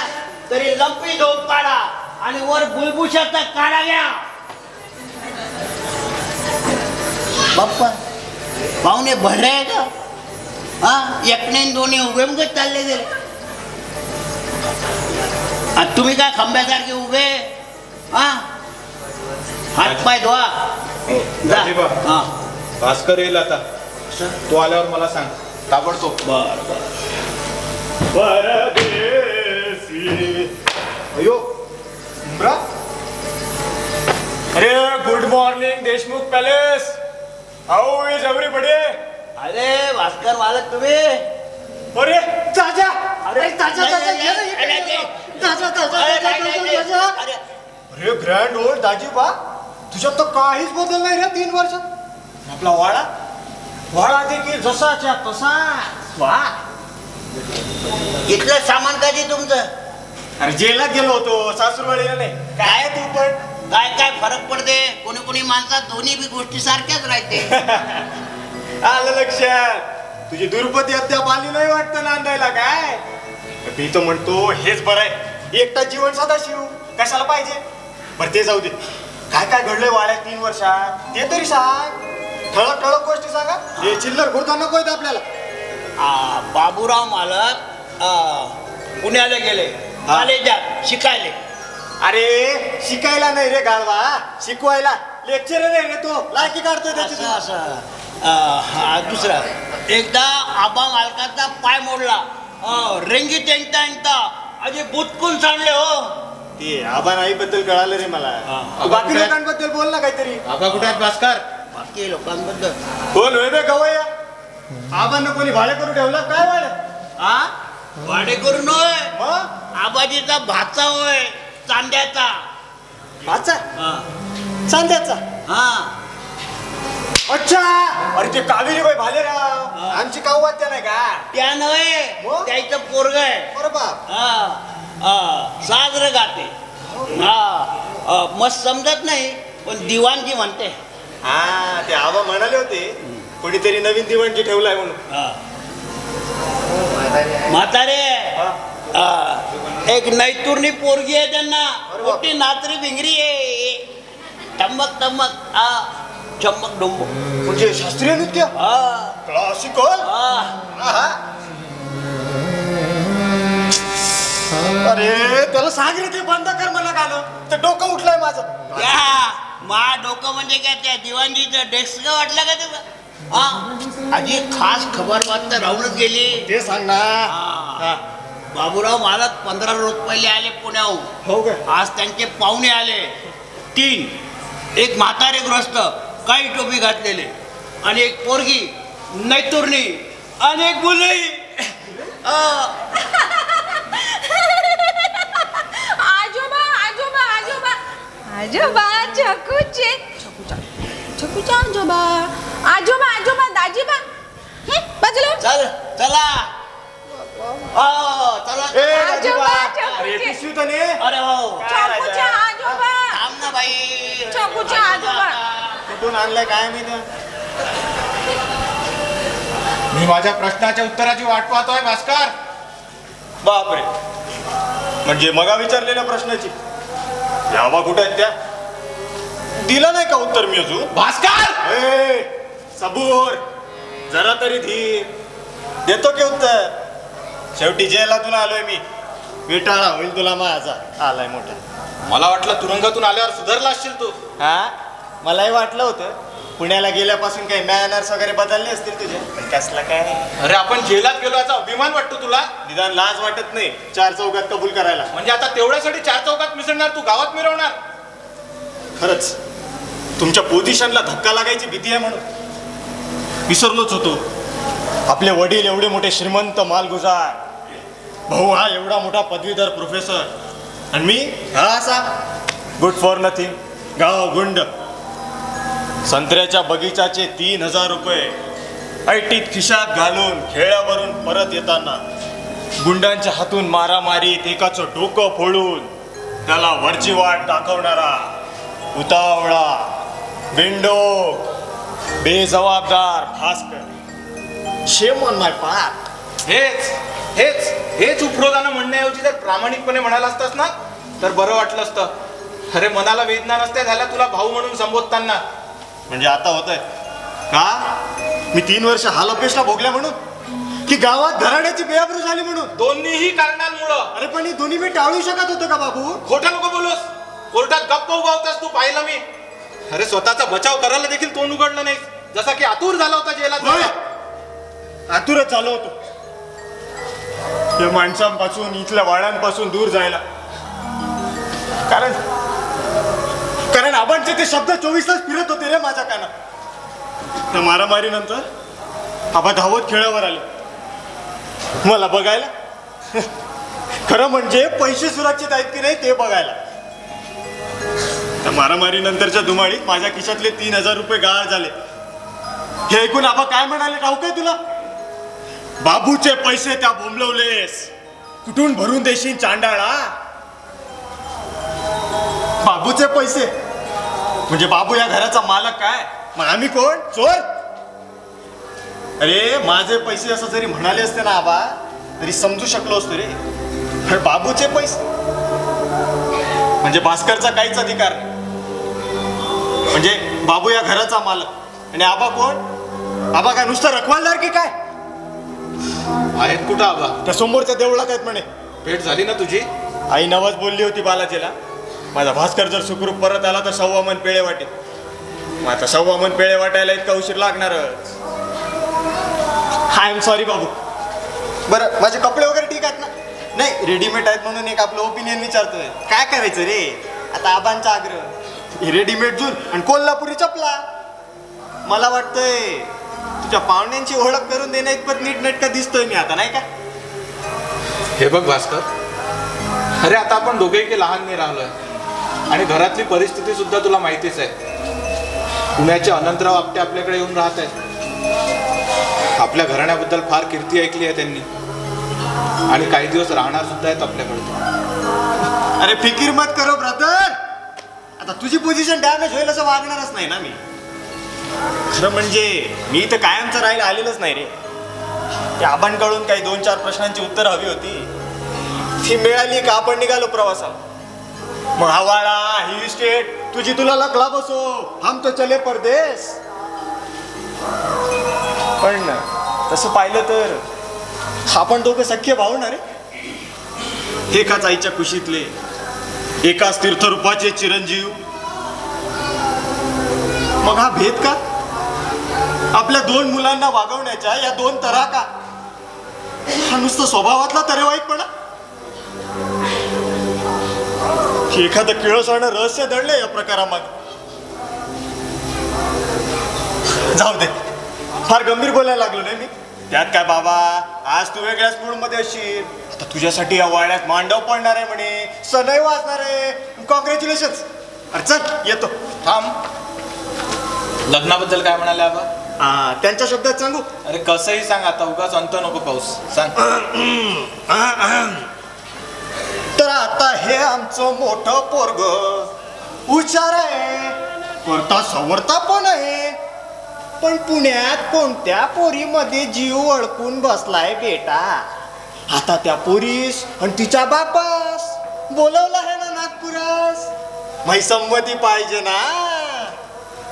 तरी लंपी झोप काढा आणि वर बुलबुशाचा काढा घ्या. बाप्पा पाहुणे भरले आहे का. एकने दोन्ही उभे मग चालले गेले. तुम्ही काय खंब्यासारखे उभे. हात पाय धुवा. भास्कर येईल आता, तो आल्यावर मला सांग ताबडतोब. बर अयो उमरा. अरे good morning Deshmukh palace. How is everybody. अरे भास्कर मालक तुम्ही. अरे ताजा. अरे अरे ग्रँड ओल्ड दाजीबा, तुझ्यात तर काहीच बदल नाही रे 3 वर्षात. आपला वाडा देखील जसाच्या तसा. वा इथलं सामान कधी तुमचं. अरे जेलात गेलो होतो सासूरवाडीला. नाही काय तू पण काय फरक पडते. कोणी माणसात दोन्ही बी गोष्टी सारख्याच राहते. आलं लक्षात. तुझी दुर्पती अद्याप आली नाही वाटतं नांदायला. काय मी तर म्हणतो हेच बरं आहे. एकटा जीवन सदा शिव कशाला पाहिजे. बरं ते जाऊ दे. काय काय घडलंय वाड्यात 3 वर्षात ते तरी सांग. ठळक ठळक गोष्टी सांगा. हे चिल्लर घोडता नको आहेत आपल्याला. बाबूराव मालक पुण्याला गेले कॉलेजात शिकायले. अरे शिकायला नाही रे गाळवा, शिकवायला. लेक्चर नाही रे तो, लायकी काढतोय त्याची. दुसरा एकदा आबा मालकाचा पाय मोडला. रेंगी टेंगता अजे बुतकून सांडले. हो ते आबा नाही बद्दल कळालं रे मला. बाकी लोकांबद्दल बोल ना काहीतरी. आबा कुठे आहेत भास्कर. बाकी लोकांबद्दल बोल होय बे गवया. आबांना कोणी भाडे करून ठेवला काय वाडे. भाडे करून होय. मग आबाजीचा भाचा होय चांद्याचा. भाचा चांद्याचा. अच्छा. अरे ते कावेरी बाई भालेराव आमची काऊ वाद्य नाही का. त्या नव्हे त्याचं पोरग आहे. बरं बाप. साजरं गाते. मस्त समजत नाही पण दिवाणजी म्हणते. हा ते आबा म्हणाले होते कोणीतरी नवीन दिवाणजी ठेवलाय म्हणून. म्हातारे एक नैतुर्णी पोरगी आहे त्यांना. मोठी नाचरी भिंगरी आहे. टम्मक चम्मक डोंबक. म्हणजे शास्त्रीय नृत्य. क्लासिकल. अरे त्याला सांग रे ते बंद कर मला गाणं. ते डोकं उठलंय माझं. मा डोकं म्हणजे काय त्या दिवाणजीचं डेस्क वाटलं का तुला. आजी खास खबर बातमी राहूनच गेली. ते सांग ना. बाबूराव मालक 15 रोज पहिले आले पुण्याहून. हो काय. आज त्यांचे पाहुणे आले 3. एक म्हातारे ग्रस्त काही टोपी घातलेले आणि एक पोरगी नैतुर्णी आणि एक मुलगी. आजोबा आजोबा आजोबा आजोबा छकूचे छकूच्या आजोबा आजोबा आजोबा दाजीबा बाजूला चल चला चला आजोबा अरे पिशवी तर ने अरे हो छकूच्या आजोबा थांब ना बाई छकूच्या आजोबा कुठून आणलंय काय मी माझ्या प्रश्नाच्या उत्तराची वाट पाहतोय भास्कर. बापरे, म्हणजे मगा विचारलेल्या प्रश्नाची यावा कुठे आहेत त्या? दिलं नाही का उत्तर मी अजून? भास्कर सबूर, जरा तरी धीर, देतो की उत्तर. शेवटी जेलातून आलोय मी, विटाळा होईल तुला माझा. आलाय मोठा. मला वाटलं तुरुंगातून आल्यावर सुधारला असशील तू. हा, मलाही वाटलं होतं. पुण्याला गेल्यापासून काही मॅनर्स वगैरे बदलले असतील तुझे. कसला काय? अरे आपण जेलात गेलो याचा अभिमान वाटतो तुला? निदान लाज वाटत नाही चार चौकात कबूल करायला. म्हणजे आता तेवढ्यासाठी चार चौकात मिसळणार तू, गावात मिरवणार? खरंच तुमच्या पोझिशनला धक्का लागायची भीती आहे म्हणून विसरलोच होतो. आपले वडील एवढे मोठे श्रीमंत मालगुजार, भाऊ हा एवढा मोठा पदवीधर प्रोफेसर, आणि मी हा असा गुड फॉर नथिंग गाव गुंड. संत्र्याच्या बगीचाचे 3,000 रुपये ऐटीत खिशात घालून खेळ्यावरून परत येताना गुंडांच्या हातून मारामारीत एकाचं डोकं फोडून त्याला वरची वाट दाखवणारा उतावळा बिंडोक बेजबाबदार Bhaskar. Shame on my part. हेच हेच हेच उपरोधानं म्हणण्याऐवजी जर प्रामाणिकपणे म्हणाला असतास ना तर बरं वाटलं असतं. अरे मनाला वेदना नसत्या झाल्या तुला भाऊ म्हणून संबोधताना. म्हणजे आता होतंय का मी 3 वर्ष हालअपेष्टा भोगल्या म्हणून, की गावात घराण्याची बेअब्रू झाली म्हणून? दोन्हीही कारणांमुळं. अरे पण ही दोन्ही मी टाळू शकत होतो का बाबू? खोटं नको बोलूस. कोर्टात गप्प उभा होतास तू, पाहिलं मी. अरे स्वतःचा बचाव करायला देखील तोंड उघडलं नाही, जसा की आतुर झाला होता जेलात. आतुरच झालो होतो या माणसांपासून, इथल्या वाड्यांपासून दूर जायला. कारण आबांचे ते शब्द 24 तास फिरत होते रे माझ्या कानात. त्या मारामारी नंतर आबा धावत खेळावर आले मला बघायला. खरं म्हणजे पैसे सुरक्षित आहेत की नाही ते बघायला. त्या मारामारी नंतरच्या धुमाळीत माझ्या खिशातले 3,000 रुपये गाळ झाले. हे ऐकून आबा काय म्हणाले ठाऊक आहे तुला? बाबूचे पैसे त्या बोंबलवलेस, कुठून भरून देशील चांडाळा? बाबूचे पैसे म्हणजे बाबू या घराचा मालक काय? मग आम्ही कोण? चोर? अरे माझे पैसे असं जरी म्हणाले असते ना आबा तरी समजू शकलो असतो रे. पण बाबूचे पैसे म्हणजे भास्करचा काहीच अधिकार नाही. म्हणजे बाबू या घराचा मालक आणि आबा कोण? आबा काय नुसतं रखवालदार की काय? आहेत कुठं आबा? त्या समोरच्या देवळात आहेत म्हणे. भेट झाली ना तुझी? आई नवस बोलली होती बालाजीला, माझा भास्कर जर सुखरूप परत आला तर 1.25 मन पेळे वाटेल. मग आता 1.25 मन पेळे वाटायला इतका उशीर लागणारच. आय एम सॉरी बाबू. बरं माझे कपडे वगैरे ठीक आहेत ना? नाही, रेडीमेड आहेत म्हणून एक आपलं ओपिनियन विचारतोय. काय करायचं रे आता? आबांचा आग्रह, रेडीमेड जून आणि कोल्हापुरी चपला. मला वाटतंय तुझ्या पाहुण्यांची ओळख करून देण्या इतपत नीटनेटका दिसतोय मी आता, नाही का? हे बघ भास्कर, अरे आता आपण दोघेही लहान नाही राहिलोय आणि घरातली परिस्थिती सुद्धा तुला माहितीच आहे. पुण्याचे अनंतराव आपटे आपल्याकडे येऊन राहत आहेत. आपल्या घराण्याबद्दल फार कीर्ती ऐकली आहे त्यांनी आणि काही दिवस राहणार सुद्धा आहेत आपल्याकडे. अरे फिकीर मत करो ब्रदर. आता तुझी पोझिशन डॅमेज होईल असं वागणारच नाही ना मी. खरं म्हणजे मी तर कायमचं राहायला आलेलंच नाही रे. त्या आबांकडून काही 2-4 प्रश्नांची उत्तर हवी होती, ती मिळाली का आपण निघालो प्रवासाला. मग हा वाडा, ही स्टेट तुझी तुला लकला बसो, हम तो चले परदेस. पण तसं पाहिलं तर आपण दोघं सख्य भाऊ ना रे. एकाच आईच्या कुशीतले, एकाच तीर्थरूपाचे चिरंजीव. मग हा भेद का? आपल्या 2 मुलांना वागवण्याच्या या 2 तऱ्हा का? हा नुसतं स्वभावातला तरेवाईटपणा? एखादं किळसवाणं रहस्य दडलंय या प्रकारामागे. जाऊ दे, फार गंभीर बोलायला लागलो नाही मी. त्यात काय बाबा, आज तू वेगळ्याच मूड मध्ये असशील. आता तुझ्यासाठी या वाड्यात मांडव पडणार आहे म्हणे, सनई वाजणार आहे. कॉंग्रॅच्युलेशन. अरे चल येतो. थांब, लग्नाबद्दल काय म्हणाले आबा? त्यांच्या शब्दात सांगू? अरे कसंही सांग, आता उगाच अंत नको पाऊस. सांग. तर आता हे आमचं मोठं पोरग हुशार आहे, करता सवरता पण आहे, पण पुण्यात कोणत्या पोरीमध्ये जीव ओळखून बसलाय बेटा. आता त्या पोरीस आणि तिच्या बापास बोलवलं आहे ना नागपुरास. माही संमती पाहिजे ना.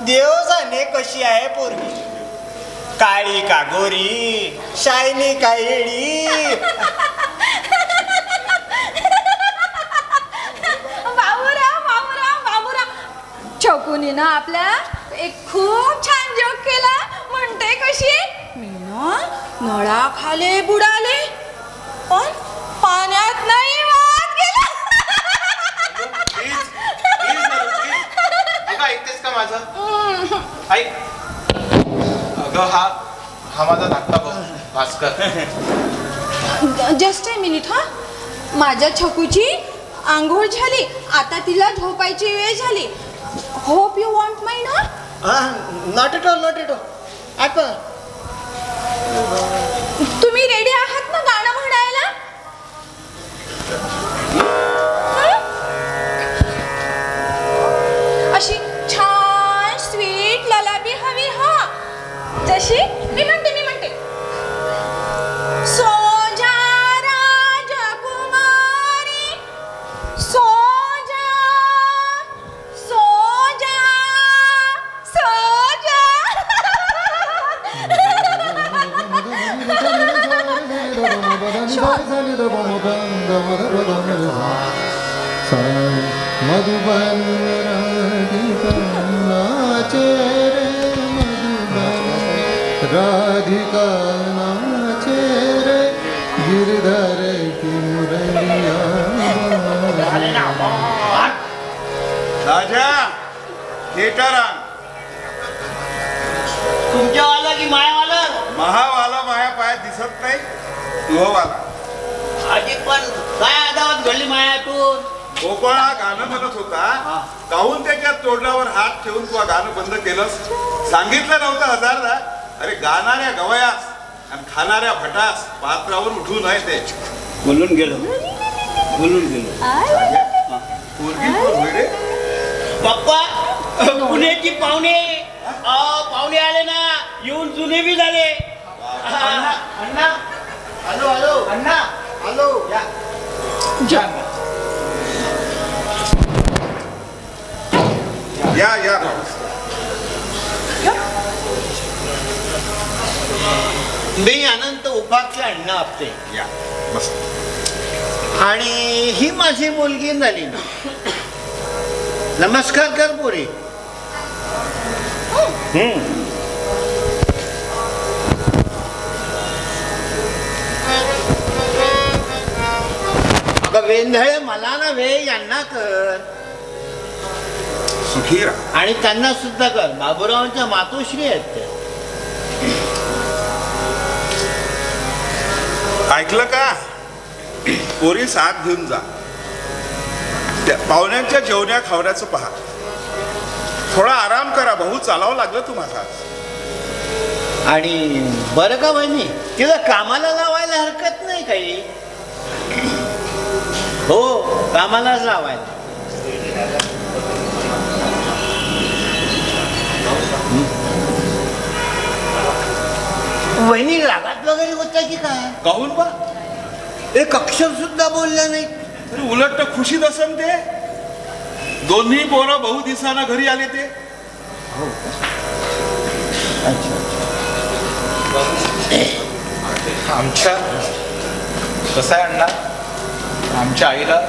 देव जाणे कशी आहे पोरगी, काळी का गोरी, शायनी का येडी. चौकुनी ना आपल्या एक खूप छान जोक केला. म्हणते कशी, मी ना नळाखाली बुडाले पण पाण्यात नाही वाहत गेला. अगं ऐकतेस का माझं? ऐक. अगं हा माझा धाकटा भाऊ भास्कर. Just a minute. हा, माझ्या छकूची आंघोळ झाली, आता तिला झोपायची वेळ झाली. होप यू वॉन्ट माय ना? Not at all, not at all. आता तुम्ही रेडी आहात ना गाणं म्हणायला? अशी छान स्वीट ललाबी हवी. हा, जशी मी म्हणते सोजा राजकुमारी, सोजा सोजा सोजा. मधुबन राधिका नाचे रे, मधुबन राधिका नाचे रे, गिरधर की मुरलिया. राजा थिएटर आण. तुमच्यावाला की मायावाला? महावाला माया पायात दिसत नाही, तुझवाला. आजी पण काय आदावत घडली मायातून? गोपाळा गाणं म्हणत होता, काहून त्याच्या तोंडावर हात ठेवून तू गाणं बंद केलंस? सांगितलं नव्हतं हजारदा? अरे गाणाऱ्या गवयास आणि खाणाऱ्या भटास पात्रावर उठू नये. ते बोलून गेलो. पप्पा, पुण्याची पाहुणे पाहुणे आले ना, येऊन जुने बी झाले. अण्णा हॅलो हॅलो. अण्णा हॅलो. या मी अनंत उपाख्य अण्णा आपटे. या बस. आणि ही माझी मुलगी नलिनी. नमस्कार कर पोरी. अगं वेंधळे मला नव्हे, यांना कर. सुखी राहा. आणि त्यांना सुद्धा कर. बाबूरावांच्या मातोश्री आहेत त्या. ऐकलं का? पोरी साथ घेऊन जा. त्या पाहुण्यांच्या जेवण्या खावण्याचं पहा. थोडा आराम करा, भाऊ चालावं लागलं तुम्हाला. आणि बरं का वहिनी, तिला कामाला लावायला हरकत नाही काही. हो, कामालाच लावायला. वहिनी रागात वगैरे होता की काय? काहून बा? एक अक्षर सुद्धा बोलल्या नाही. उलट खुशीत असन ते. दोन्ही पोरं बहु दिवसानं घरी आले ते. आमच्या कसं आहे अण्णा, आमच्या आईला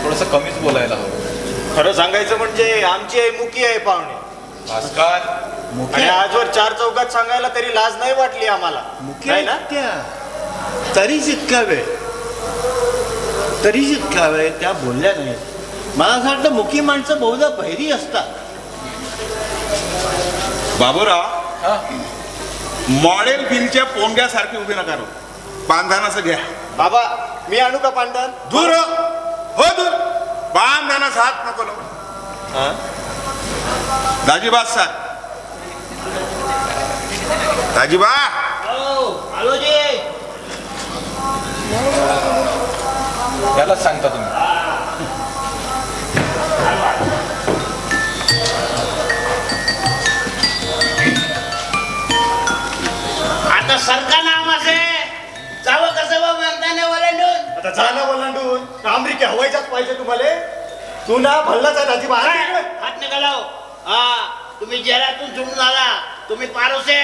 थोडंसं कमीच बोलायला हवं. खरं सांगायचं म्हणजे आमची आई मुकी आहे पाहुणे. भास्कर, आणि आजवर चार चौकात सांगायला तरी लाज नाही वाटली आम्हाला. काय ना त्या तरीच इतका वेळ त्या बोलल्या नाही. मला असं वाटतं मुकी माणसं बहुधा बहिरी असतात. बाबूराव, मॉडेल बिलच्या पोंग्यासारखे उभे नका राहू. बांधणाचं घ्या. बाबा मी आणू का पांढर? दूर हो दूर. बांधणाचा हात नको लावू. दाजीबा सर, दाजीबा आलो जी. यालाच सांगता तुम्ही. आता सरका नाम असे जावं कसं बा म्हणताना ओलांडून. आता झालं ओलांडून. अमेरिके हवायच्याच पाहिजे तुम्हाला. तू ना भल्लाच आहे दाजी. हात नका लाव. हा तुम्ही जेलातून सुटून आला. तुम्ही पारोसे.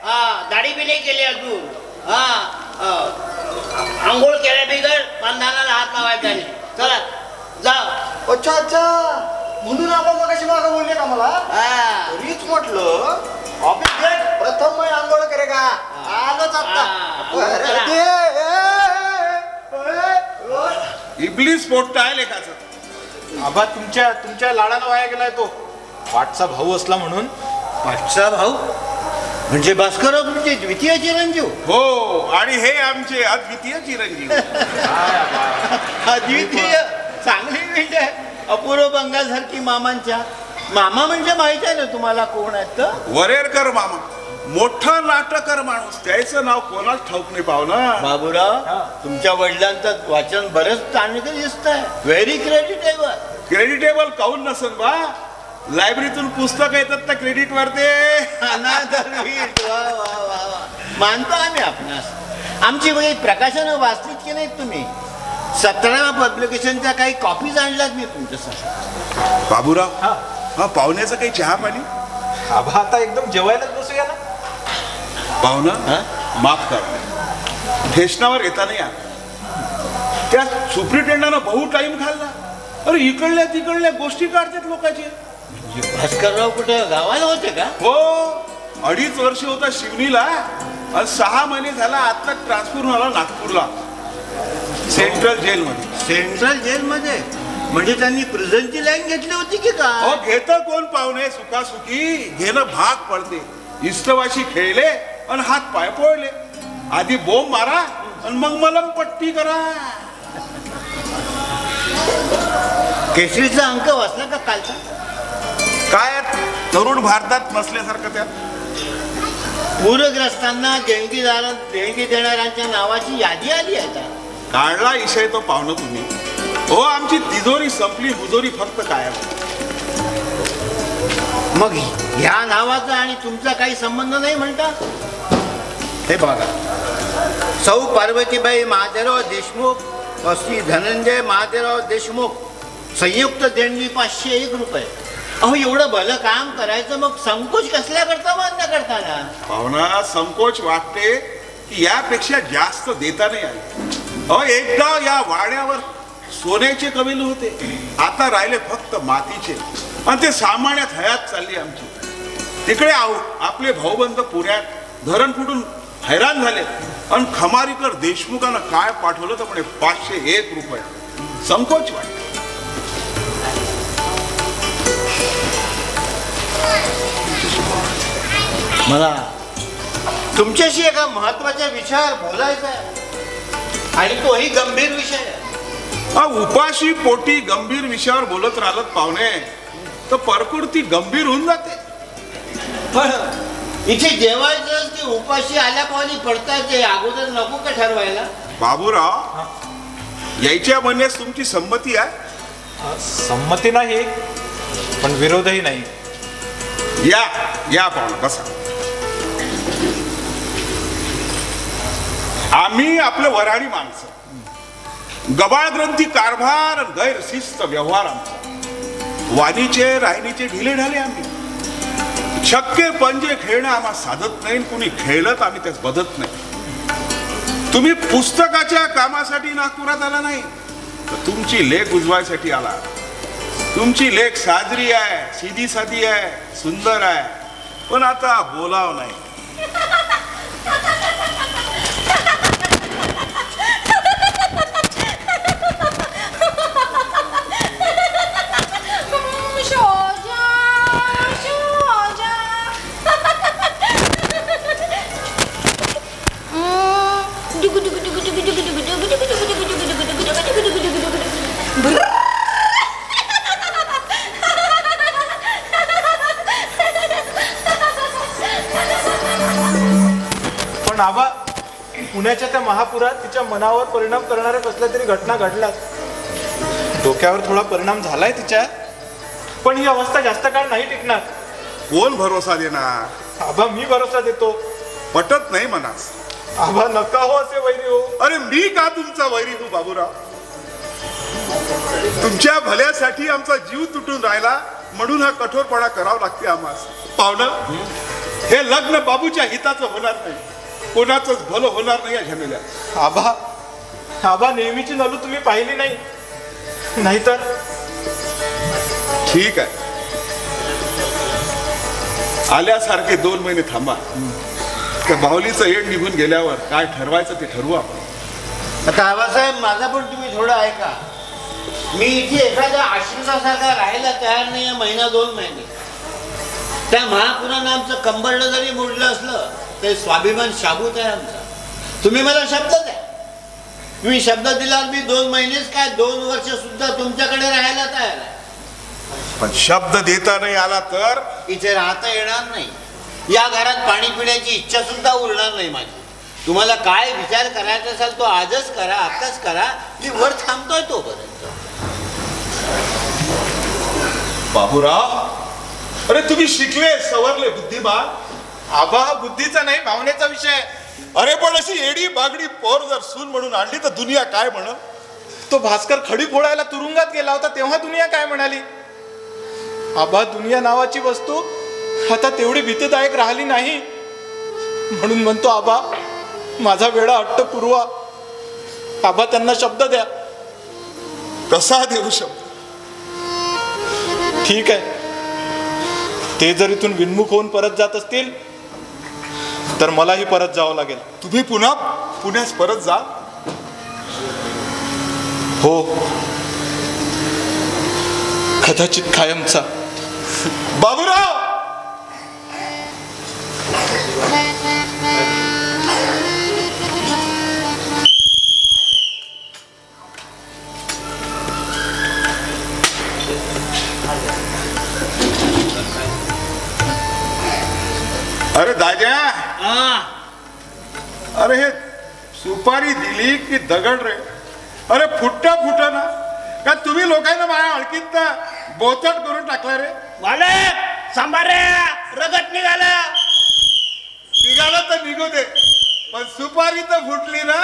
हा दाढी बी नाही केली अजून. हा आंघोळ केल्या बिगर बांधणाला हात लावायचा नाही. चला जा. अच्छा अच्छा म्हणून आपण मग कशी मागं बोलले का मला? तरीच म्हटलं ऑफिस गेट प्रथम मी आंघोळ करे का? आलोच आता. इबलीस पोट्ट आहे लेखाचं. आबा तुमच्या लाडानं वाया गेलाय तो. वाटचा भाऊ असला म्हणून. पाठचा भाऊ म्हणजे भास्करराव तुमचे द्वितीय चिरंजीव? हो, आणि हे आमचे अद्वितीय चिरंजीव. अद्वितीय चांगली गोष्ट आहे. अपूर्व बंगालसारखी मामांच्या. मामा म्हणजे माहित आहे ना तुम्हाला कोण आहेत तर? वरेरकर मामा. मोठा नाटकर माणूस. त्याचं नाव कोणाच ठाऊक नाही पाहुणा. बाबूराव तुमच्या वडिलांचं वाचन बरंच चांगलं दिसत आहे. Very creditable. क्रेडिटेबल काऊन नसन बा. लायब्ररीतून पुस्तक येतात तर क्रेडिट वरते. मानतो आम्ही आपणास. आमची वही प्रकाशनं वाचलीत की नाहीत तुम्ही? 17 पब्लिकेशनच्या काही कॉपीज आणल्यात मी तुमच्यासाठी. बाबूराव हा पाहुण्याचं काही चहा पाणी? आबा आता एकदम जेवायलाच बसूया ना. पाहुणा माफ करा, ठेशनावर येता नाही आला. त्या सुप्रिटेंडानं बहु टाइम खाल्ला. अरे इकडल्या तिकडल्या गोष्टी काढतात लोकांचे. भास्करराव कुठं गावाला होते का? हो, 2.5 वर्ष होता शिवनीला आणि 6 महिने झाला आता ट्रान्सफर झाला नागपूरला, सेंट्रल जेलमध्ये. सेंट्रल जेलमध्ये? म्हणजे त्यांनी प्रिझनची लाईन घेतली होती की का? हो, घेतं कोण पाहुणे. सुखासुखी घेणं भाग पडते. इस्तवाशी खेळले आणि हात पाय पोळले. आधी बोंब मारा आणि मग मलम पट्टी करा. केसरीचा अंक वाचला का कालचा? काय तरुण भारतात नसल्यासारखं त्यात. पूरग्रस्तांना देणगी देणाऱ्यांच्या नावाची यादी आली आहे का? काढला विषय तो पाहुणं तुम्ही. हो, आमची तिजोरी संपली, मुजोरी फक्त कायम. मग ह्या नावाचा आणि तुमचा काही संबंध नाही म्हणता? हे बघा, सौ पार्वतीबाई महादेवराव देशमुख व श्री धनंजय महादेवराव देशमुख संयुक्त देणगी 501 रुपये. अहो, एवढं भलं काम करायचं मग संकोच कसल्या करता मान्य करताना? पाहुणा संकोच वाटते की यापेक्षा जास्त देता नाही आले. अहो, एकदा या वाड्यावर सोन्याचे कबिल होते, आता राहिले फक्त मातीचे. आणि ते सामान्यात हयात चालली आमची. तिकडे आपले भाऊबंद पुण्यात धरण फुटून हैराण झाले आणि खमारीकर देशमुखांना काय पाठवलं तर म्हणे 501 रुपये. संकोच वाटते. मला तुमच्याशी एका महत्वाच्या विषयावर बोलायचं आहे आणि तोही गंभीर विषय आहे. उपाशी पोटी गंभीर विषयावर बोलत राहिलं पाहुणे तर प्रकृती गंभीर होऊन जाते. पण इथे जेवायचं की उपाशी आल्या पावली पडतायचे अगोदर नको का ठरवायला? बाबूराव, यायच्या म्हणण्यास तुमची संमती आहे? संमती नाही पण विरोधही नाही. या या पाहुणे बसा. आम्ही आपलं वऱ्हाडी माणसं, गबाळ ग्रंथी कारभार, गैरशिस्त व्यवहार आमचा. वाणीचे राहिनीचे ढिले ढाले आम्ही. छक्के पंजे खेळणं आम्हाला साधत नाही. कुणी खेळलं तर आम्ही त्यास बदत नाही. तुम्ही पुस्तकाच्या कामासाठी नागपुरात आला नाही तर तुमची लेख उजवायसाठी आला. तुमची लेख साजरी आहे, सीधी साधी आहे, सुंदर आहे, पण आता बोलाव नाही. पण आबा, पुण्याच्या त्या महापुरात तिच्या मनावर परिणाम करणाऱ्या कसल्या तरी घटना घडल्यात. डोक्यावर थोडा परिणाम झालाय तिच्या, पण ही अवस्था जास्त काळ नाही टिकणार. कोण भरोसा देणार? आबा, मी भरोसा देतो. पटत नाही मनास. आबा, नका हो असे वैरी हो. अरे मी का तुमचा वैरी हो बाबूराव? तुमच्या भल्यासाठी आमचा जीव तुटून राहिला म्हणून हा कठोरपणा करावा लागते आम्हाला. पाहुणं, हे लग्न बाबूच्या हिताचं होणार नाही, कोणाचंच भलं होणार नाही या झमेल्या. आबा, आबा, नेहमीची नलू तुम्ही पाहिली नाही, नाहीतर. ठीक आहे, आल्यासारखे 2 महिने थांबा. त्या बाहुलीचं येड निघून गेल्यावर काय ठरवायचं ते ठरवू आपण. आता आबासाहेब, माझा पण तुम्ही थोडं ऐका. मी इथे एखाद्या आश्रितासारखा राहायला तयार नाही आहे 1-2 महिने. त्या महापुरानं आमचं कंबरडं जरी मोडलं असलं तरी स्वाभिमान शाबूत आहे आमचा. तुम्ही मला शब्द द्या. मी शब्द दिल्यावर मी 2 महिनेच काय 2 वर्ष सुद्धा तुमच्याकडे राहायला तयार आहे. पण शब्द देता नाही आला तर इथे राहता येणार नाही. या घरात पाणी पिण्याची इच्छा सुद्धा उरणार नाही माझी. तुम्हाला काय विचार करायचा असेल तो आजच करा, आताच करा. मी वर थांबतोय तोपर्यंत. बाबूराव, अरे तुम्ही शिकले, सवरले, बुद्धिमान. आबा, हा बुद्धीचा नाही, भावनेचा विषय. अरे पण अशी एडी बागडी पोर जर सून म्हणून आणली तर दुनिया काय म्हणत? तो भास्कर खडी फोडायला तुरुंगात गेला होता तेव्हा दुनिया काय म्हणाली? आबा, दुनिया नावाची वस्तू आता तेवढी भीतीदायक राहिली नाही. म्हणून म्हणतो आबा, माझा वेळा हट्ट पुरवा. आबा, त्यांना शब्द द्या. कसा देऊ शब्द? ठीक आहे, ते जर इथून विनमुख होऊन परत जात असतील तर मलाही परत जावं लागेल. तुम्ही पुन्हा पुण्यास परत जा? हो, कदाचित कायमचा. बाबूराव, अरे दाजा, अरे हे सुपारी दिली की दगड रे? अरे फुट्टा ना का तुम्ही लोकांना माझ्या अडकीत बोचट करून टाकला रे? मालक सांभारे, रगत निघाला तर निघू दे, पण सुपारी तर फुटली ना.